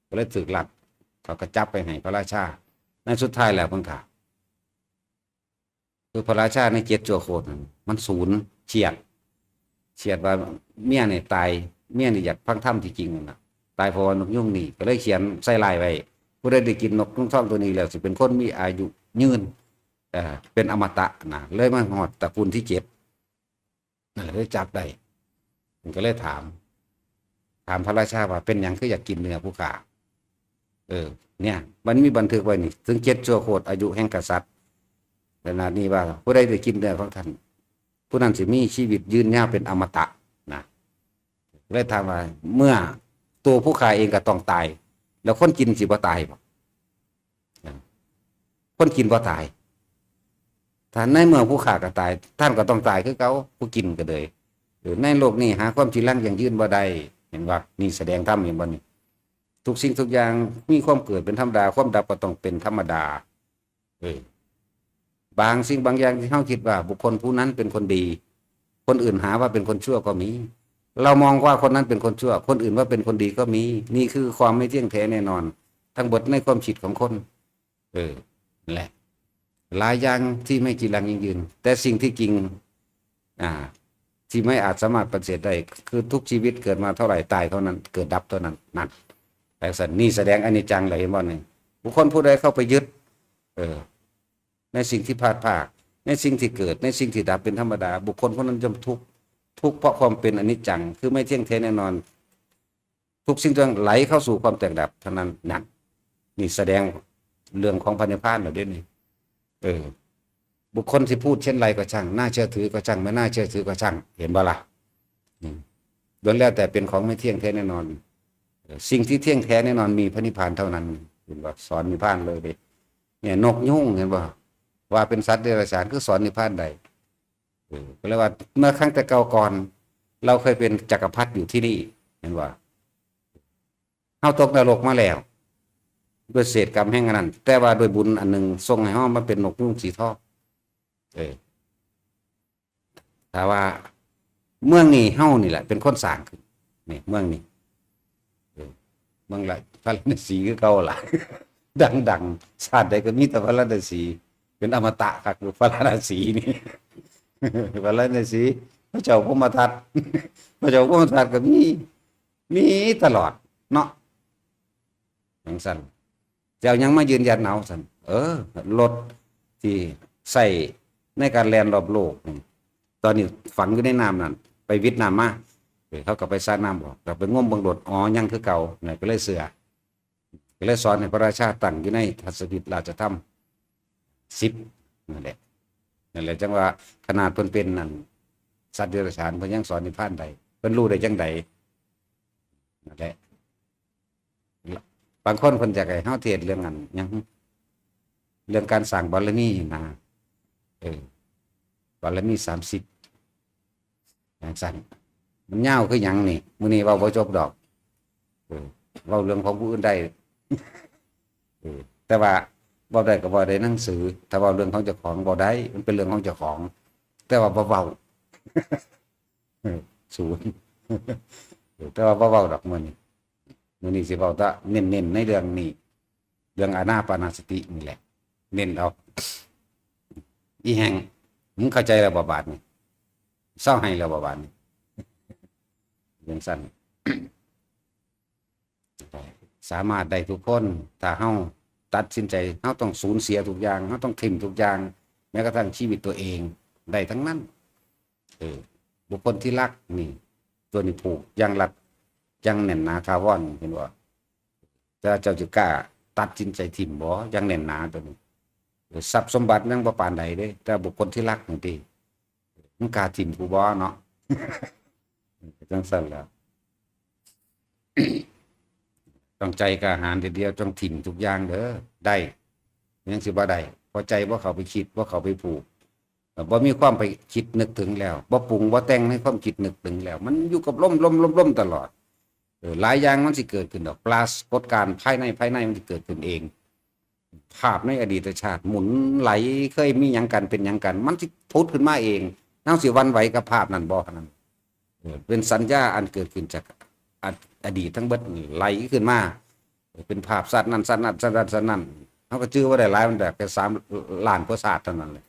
ก็เลยถูกลัดเขาก็จับไปให้พระราชาในสุดท้ายแล้วเพิ่นค่ะคือพระราชาใน7 ชั่วโคตรมันสูญเฉียดว่าเมียเนี่ยตายเมียนี่อยากฟังธรรมที่จริงน่ะตายเพราะนกยุงนี่ก็เลยเขียนใส่ลายไว้ผู้ใดได้กินนกยุงทองตัวนี้แล้วสิเป็นคนมีอายุยืนเป็นอมตะนะเลยมาฮอดตระกูลที่7นั่นเลยจับได้มันก็เลยถามพระราชาว่าเป็นหยังคืออยากกินเนื้อผู้ฆ่าเนี่ยมันมีบันทึกไว้นี่ถึง7 ชั่วโคตรอายุแห่งกษัตริย์ ขนาดนี้ว่าผู้ใดได้กินเนื้อของท่านผู้นั้นสิมีชีวิตยืนยาวเป็นอมตะนะเลยถามว่าเมื่อตัวผู้ขายเองก็ต้องตายแล้วคนกินสิบ่ตายบ่คนกินบ่ตายถ้าในเมื่อผู้ขาก็ตายท่านก็ต้องตายคือเขาผู้กินก็เลยหรือในโลกนี้หาความจีรังอย่างยืนบ่ได้เห็นว่านี่แสดงธรรมเห็นบ่นี่ทุกสิ่งทุกอย่างมีความเกิดเป็นธรรมดาความดับก็ต้องเป็นธรรมดาบางสิ่งบางอย่างที่เขาคิดว่าบุคคลผู้นั้นเป็นคนดีคนอื่นหาว่าเป็นคนชั่วก็มีเรามองว่าคนนั้นเป็นคนชั่วคนอื่นว่าเป็นคนดีก็มีนี่คือความไม่เที่ยงแท้แน่นอนทั้งหมดในความคิดของคนนั่นแหละหลายอย่างที่ไม่จีรังยั่งยืนแต่สิ่งที่จริงที่ไม่อาจสามารถปฏิเสธได้คือทุกชีวิตเกิดมาเท่าไหร่ตายเท่านั้นเกิดดับเท่านั้นนั่นแต่สันนี่แสดงอนิจจังเลยเห็นบ่หนึ่งบุคคลผู้ใดเข้าไปยึดในสิ่งที่พลาดพลาดในสิ่งที่เกิดในสิ่งที่ดับเป็นธรรมดาบุคคลคนนั้นย่อมทุกข์เพราะความเป็นอนิจจังคือไม่เที่ยงแท้แน่นอนทุกสิ่งทุกอย่างไหลเข้าสู่ความแตกดับเท่านั้นนั่นนี่แสดงเรื่องของพระนิพพานเราด้วยนี่บุคคลที่พูดเช่นไรก็ช่างน่าเชื่อถือก็ช่างไม่น่าเชื่อถือก็ช่างเห็นบ่ล่ะล้วนแล้วแต่เป็นของไม่เที่ยงแท้แน่นอนสิ่งที่เที่ยงแท้แน่นอนมีพระนิพพานเท่านั้นเห็นบ่สอนนิพพานเลยดิเนี่ยนกยุ่งเห็นบ่ว่าเป็นสัตว์เดรัจฉานคือสอนนิพพานใดก็เลยว่าเมื่อครั้งแต่เก่าก่อนเราเคยเป็นจักรพรรดิอยู่ที่นี่เห็นบ่เฮาตกนรกมาแล้วด้วยเศษกรรมแห่งนั้นแต่ว่าโดยบุญอันหนึ่งทรงให้เฮามาเป็นนกยุ่งสีทองแต่ว่าเมืองนี้เฮานี่แหละเป็นคนสร้างขึ้นนี่เมืองนี้เมืองละพระนครศรีคือเก่าล่ะดังชาติใดก็มีแต่พระนครศรีเป็นอมตะครับพระนครศรีนี่พระนครศรีพระเจ้าพมทัตพระเจ้าพมทัตก็มีตลอดเนาะอย่างสั้นเจ้ายังมายืนยันเอาสั่นรถที่ใส่ในการแล่นรอบโลกตอนนี้ฝังอยู่ในน้ำนั่นไปวิทย์น้ำมาเขาก็ไปซ่าน้ำบอกเราไปง่มบังโดดยังคือเก่าเนี่ยก็เลยเสือก็เลยสอนให้พระราชาตั้งอยู่ในทัศพิธราชธรรม10นั่นแหละจังว่าขนาดเพิ่นเป็นนั่นสัตว์เดรัจฉานเพิ่นยังสอนนิพพานใดเพิ่นรู้ได้จังใดนั่นแหละบางคนเพิ่นจะให้เฮาเทศเรื่องนั้นยังเรื่องการสร้างบารมีนะบารมี30อย่างสั้นมันยาวคือหยังนี่มื้อนี้เว้าบ่จบดอกเว้าเรื่องของผู้อื่นได้แต่ว่าเว้าได้ก็เว้าได้หนังสือถ้าเว้าเรื่องของเจ้าของบ่ได้มันเป็นเรื่องของเจ้าของแต่ว่าบ่เว้าศูนย์แต่ว่าบ่เว้าดอกมื้อนี้สิเว้าแต่เน้นในเรื่องนี้เรื่องอานาปานสตินี่แหละเน้นเอาอีแห่งมึงเข้าใจแล้วบ่บาดนี่เศร้าให้แล้วบ่บาดนี่อย่างสั้น สามารถได้ทุกคนถ้าเฮาตัดสินใจเฮาต้องสูญเสียทุกอย่างเฮาต้องทิ้งทุกอย่างแม้กระทั่งชีวิตตัวเองได้ทั้งนั้นบุคคลที่รักนี่ตัวนี้ผูกยังรักยังแน่นหนาถาวรเห็นบ่แต่เจ้าจะกล้าตัดสินใจทิ้งบ่ยังแน่นหนาตัวนี้ทรัพย์สมบัติยังบ่ปานใดเด้แต่บุคคลที่รักนี่ติมันกล้าทิ้งผู้บ่เนาะ จังซั่นแล้ว ต้องใจกล้าหาญเดียวต้องถิ่มทุกอย่างเด้อได้ยังสิบ่ได้พอใจบ่เข้าไปคิดบ่เข้าไปผูกบ่มีความไปคิดนึกถึงแล้วบ่ปรุงบ่แต่งให้ความคิดนึกถึงแล้วมันอยู่กับลมตลอดหลายอย่างมันสิเกิดขึ้นดอกปรากฏการณ์ภายในมันสิเกิดขึ้นเองภาพในอดีตชาติหมุนไหลเคยมีหยังกันเป็นหยังกันมันสิพุดขึ้นมาเองเฮาสิหวั่นไหวกับภาพนั้นบ่นั้นเป็นสัญญาอันเกิดขึ้นจากอดีตทั้งเบิดไหลขึ้นมาเป็นภาพสัตว์นั้นเขาก็ชื่อว่าได้หลายมันแบบแค่3 ล้านกว่าศาสตร์เท่านั้นเลย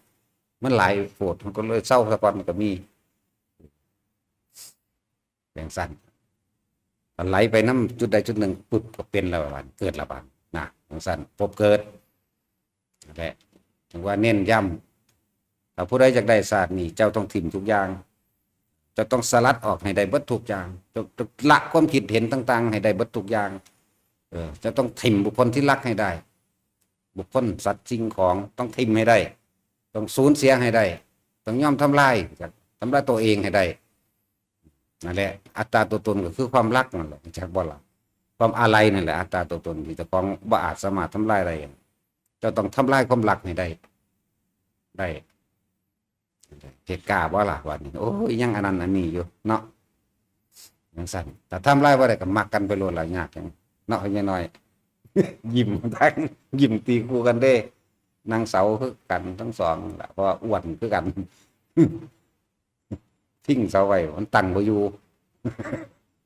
มันหลายโพดมันก็เลยเศร้าสะก่อนมันก็มีแบ่งสั้นไหลไปน้ำจุดใดจุดหนึ่งปุ๊บก็เป็นแล้วบานเกิดแล้วบานนะแบ่งสั้นพบเกิดนั่นแหละถึงว่าเน้นย้ำถ้าผู้ใดอยากได้ศาสตร์นี่เจ้าต้องถิ่มทุกอย่างจะต้องสลัดออกให้ได้เบิดทุกอย่างจะละความคิดเห็นต่างๆให้ได้เบิดทุกอย่างจะต้องถิ่มบุคคลที่รักให้ได้บุคคลสัตว์สิ่งของต้องถิ่มให้ได้ ต้องสูญเสียให้ได้ต้องยอมทำลายตัวเองให้ได้นั่นแหละอัตตาตัวตนก็คือความรักนั่นแหละจากบ่ล่ะความอาลัยนั่นแหละอัตตาตัวตนที่เจ้าของบ่อาจสามารถทำลายได้เจ้าต้องทำลายความรักให้ได้เหตุกล้าบ่ล่ะวันนี้โอ้ยยังอันนั้นอันนี้อยู่เนาะอย่างสั่นแต่ทำลายบ่ได้ก็มักกันไปโลดหลายยากจังเนาะอย่างน้อย ยิ้มทั้งยิ้มตีคู่กันเด้นางเสาคือกันทั้งสองแหละเพราะว่าอ้วนคือกัน ทิ้งเสาไว้มันตั้งบ่อยู่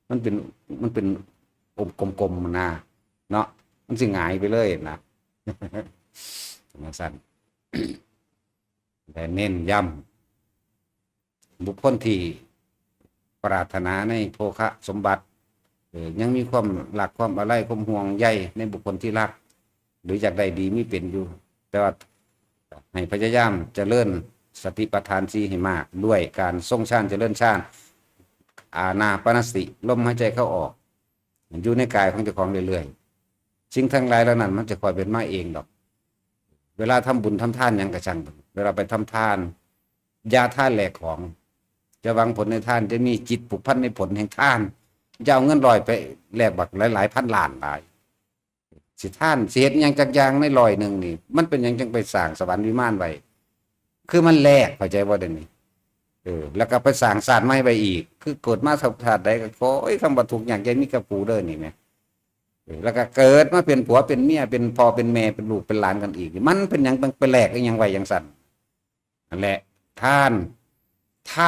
มันเป็นกลมๆนะเนาะมันสิหงายไปเลยนะ สั้น แต่เน้นย้ำบุคคลที่ปรารถนาในโภคะสมบัติยังมีความหลักความอะไรความห่วงใยในบุคคลที่รักหรืออยากได้ดีมีเป็นอยู่แต่ว่าให้พยายามเจริญสติปัฏฐานสี่ให้มากด้วยการทรงฌานเจริญฌานอานาปานสติลมหายใจเข้าออกอยู่ในกายของเจ้าของเรื่อยๆสิ่งทั้งหลายแล้วนั้นมันจะคอยเป็นมาเองดอกเวลาทำบุญทำทานยังกระชังเวลาไปทำทานยาท่านแหลกของจะหวังผลในทานจะมีจิตผูกพันในผลแห่งทานจะเอาเงินลอยไปแลกบักหลายๆพันล้านหลายสิท่านเสียอย่างจักอย่างในลอยหนึ่งนี่มันเป็นอย่างจังไปสร้างสวรรค์วิมานไว้คือมันแลกเข้าใจว่าเดี๋ยวนี้แล้วก็ไปสร้างศาสตร์ใหม่ไปอีกคือเกิดมาสัมผัสใดก็ขอคำว่าถูกอย่างใจมีกระปูเด้อนี่ไหมแล้วก็เกิดมาเป็นผัวเป็นเมียเป็นพ่อเป็นแม่เป็นลูกเป็นหลานกันอีกมันเป็นอย่างไปแลกอย่างไวอย่างสั่นนั่นแหละท่า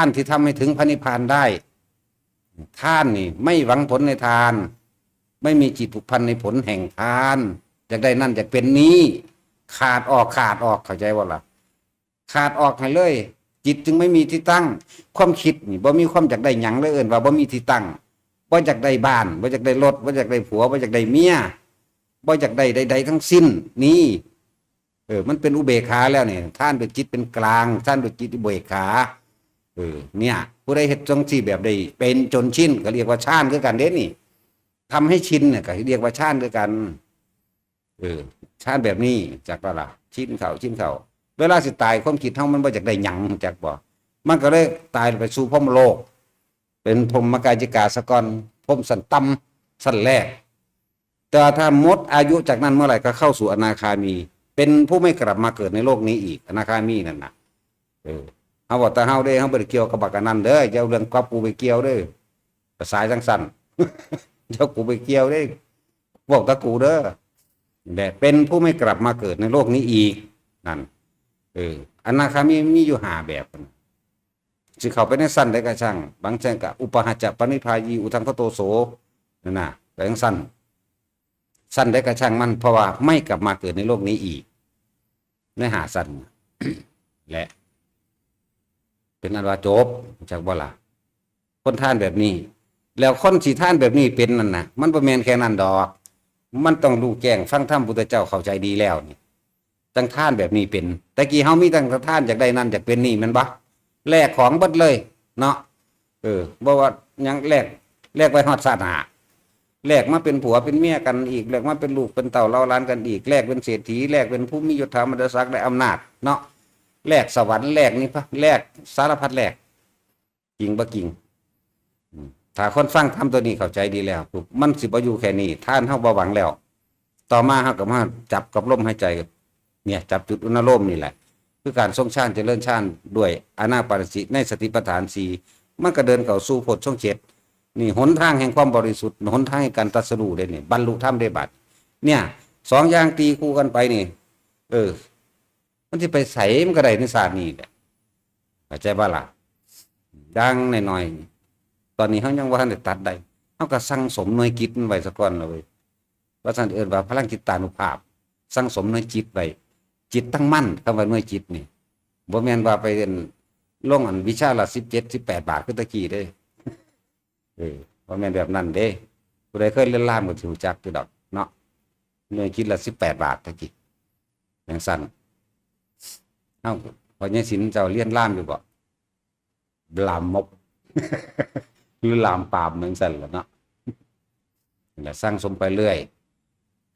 นที่ทำให้ถึงพระนิพพานได้ท่านนี่ไม่หวังผลในทานไม่มีจิตผูกพันในผลแห่งทานอยากได้นั่นอยากเป็นนี้ขาดออกเข้าใจว่าล่ะขาดออกให้เลยจิตจึงไม่มีที่ตั้งความคิดนี่บ่มีความอยากได้หยังเลยว่าบ่มีที่ตั้งบ่อยากได้บ้านบ่อยากได้รถบ่อยากได้ผัวบ่อยากได้เมียบ่อยากได้ใดๆทั้งสิ้นนี่มันเป็นอุเบกขาแล้วเนี่ยท่านเป็นจิตเป็นกลางท่านเป็นจิตอุเบกขาเนี่ยผู้ใดเฮ็ดจังซี่แบบใดเป็นจนชินก็เรียกว่าฌานคือกันเด้นี่ทำให้ชินเนี่ยก็เรียกว่าฌานคือกันฌานแบบนี้จากว่าล่ะชินเขาเวลาสิตายความคิดเฮามันบ่อยากได้หยังจักบ่มันก็เลยตายไปสู่พรหมโลกเป็นพรหมกายจิกาสกรพรหมสันต่ำสั้นแรกแต่ถ้าหมดอายุจากนั้นเมื่อไหร่ก็เข้าสู่อนาคามีเป็นผู้ไม่กลับมาเกิดในโลกนี้อีกอนาคามีนั่นน่ะเฮาว่าแต่เฮาเด้เฮาบ่ได้เกี่ยวกับบักอันนั้นเด้ออย่าเอาเรื่องกับกูไปเกี่ยวเด้อภาษาจังซั่น เจ้ากูไปเกี่ยวเด้บอกตะกูเด้อแต่เป็นผู้ไม่กลับมาเกิดในโลกนี้อีกนั่นอนาคามีอยู่5แบบสิเข้าไปในสั้นได้ก็ช่างบางเช่นก็อุปหัจจะปณิพพายีอุทังคโตโสนั่นน่ะแต่ยังสั้นได้ก็ช่างมันเพราะว่าไม่กลับมาเกิดในโลกนี้อีกในหาสั้น และเป็นอันว่าจบจากบ่ล่ะคนท่านแบบนี้แล้วคนสิท่านแบบนี้เป็นนั่นน่ะมันบ่แม่นแค่นั้นดอกมันต้องรู้แจ้งฟังธรรมพุทธเจ้าเข้าใจดีแล้วนี่ตั้งท่านแบบนี้เป็นแต่กี้เฮามีตั้งท่านจากได้นั่นจากเป็นนี่มันบ่แลกของเบิดเลยเนาะบ่ว่ายังแลกไว้ฮอดศาสนาแลกมาเป็นผัวเป็นเมียกันอีกแลกมาเป็นลูกเป็นเต่าเล่าล้านกันอีกแลกเป็นเศรษฐีแลกเป็นผู้มียศถาบรรดาศักดิ์และอำนาจเนาะแลกสวรรค์แลกนี่ปะแลกสารพัดแลกจริงบ่จริงถ้าคนฟังทำตัวนี้เข้าใจดีแล้วมันสิบ่อยู่แค่นี้ท่านเฮาบ่หวังแล้วต่อมาเฮาก็มาจับกับลมหายใจเนี่ยจับจุดอุณโลมนี่แหละคือการทรงฌานเจริญฌานด้วยอานาปานสติในสติปัฏฐาน4มันก็เดินเข้าสู่โพชฌงค์7นี่หนทางแห่งความบริสุทธิ์หนทางแห่งการตรัสรู้ได้นี่บรรลุธรรมได้บัดเนี่ย2อย่างตีคู่กันไปนี่มันสิไปไสมันก็ได้ในศาสตร์นี้แหละเข้าใจบ่ล่ะดังหน่อยๆตอนนี้เฮายังบ่ทันได้ตัดได้เฮาก็สั่งสมหน่วยจิตไว้ซะก่อนเลยว่าซั่นว่าพลังจิตตานุภาพสั่งสมหน่วยจิตไว้จิตตั้งมั่นคำว่าหน่วยจิตนี่บ่แม่นว่าไปเรียนลงอันวิชาละ17 18 บาทคือตะกี้เด้บ่แม่นแบบนั้นเด้ผู้ใดเคยเรียนล่ามก็สิรู้จักอยู่ดอกเนาะหน่วยจิตละ18 บาทตะกี้จังซั่นเอ้าพอเนี่ยสินเจ้าเรียนล่ามอยู่บ่ลามก หรือลามปามเหมือนซั่นล่ะเนาะนั่นแหละสร้างสมไปเรื่อย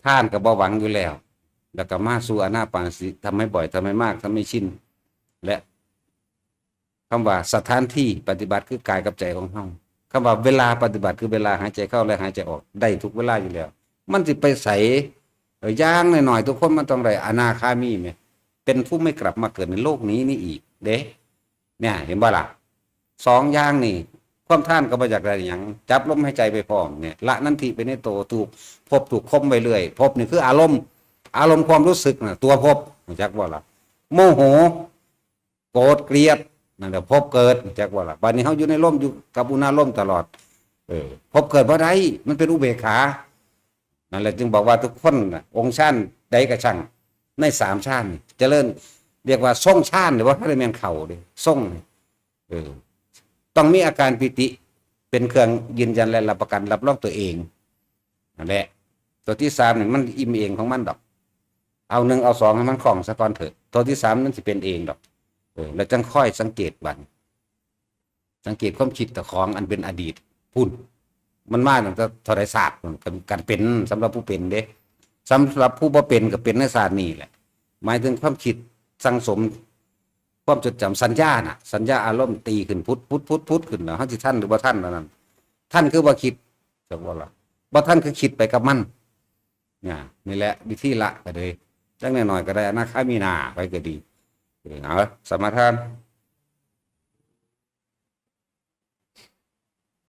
ท่านก็บ่หวังอยู่แล้วแล้วก็มาสู่อานาปานสติทำให้บ่อยทำให้มากทำให้ชิน และคำว่าสถานที่ปฏิบัติคือกายกับใจของเฮาคำว่าเวลาปฏิบัติคือเวลาหายใจเข้าและหายใจออกได้ทุกเวลาอยู่แล้วมันสิไปใส่ย่างหน่อยๆทุกคนมันต้องได้อนาคามีแม่เป็นผู้ไม่กลับมาเกิดในโลกนี้นี่อีกเด้เนี่ยเห็นบ่ล่ะสองอย่างนี่ความท่านก็มาจากอะไรอย่างจับลมหายใจไปพร้อมเนี่ยละนันทิไปในโตถูกพบถูกคมไปเรื่อยพบนี่คืออารมณ์ความรู้สึกนะตัวพบจักว่าล่ะโมโหโกรธเกลียดนั่นแหละพบเกิดจักว่าล่ะบัดนี้เฮาอยู่ในลมอยู่กับอุณาลมตลอดพบเกิดเพราะใดมันเป็นอุเบกขานั่นแหละจึงบอกว่าทุกคนองค์ฌานใดก็ช่างในสามฌานเจริญเรียกว่าทรงฌานหรือว่าพระเมียนเข่าดิทรงต้องมีอาการปิติเป็นเครื่องยืนยันและรับประกันรับรองตัวเองนั่นแหละตัวที่สามนี่มันอิ่มเองของมันดอกเอาหนึ่งเอาสองให้มันคล่องซะก่อนเถอะตัวที่สามนั่นสิเป็นเองดอกแล้วจังค่อยสังเกตบันสังเกตความคิดแต่ของอันเป็นอดีตพุ่นมันมากตั้งแต่ทรศาสตร์กันเป็นสำหรับผู้เป็นเด้สำหรับผู้บ่เป็นก็เป็นในศาสตร์นี่แหละหมายถึงความคิดสังสมความจดจำสัญญาน่ะสัญญาอารมณ์ตีขึ้นพุทธขึ้นนะเขาที่ท่านหรือว่าท่านนั้นท่านคือว่าคิดจะว่าละว่าท่านคือคิดไปกับมันเนี่ยนี่แหละวิธีละก็เลยจังหน่อยก็ได้อนาคามีนาไปก็ดีเอาสมาทาน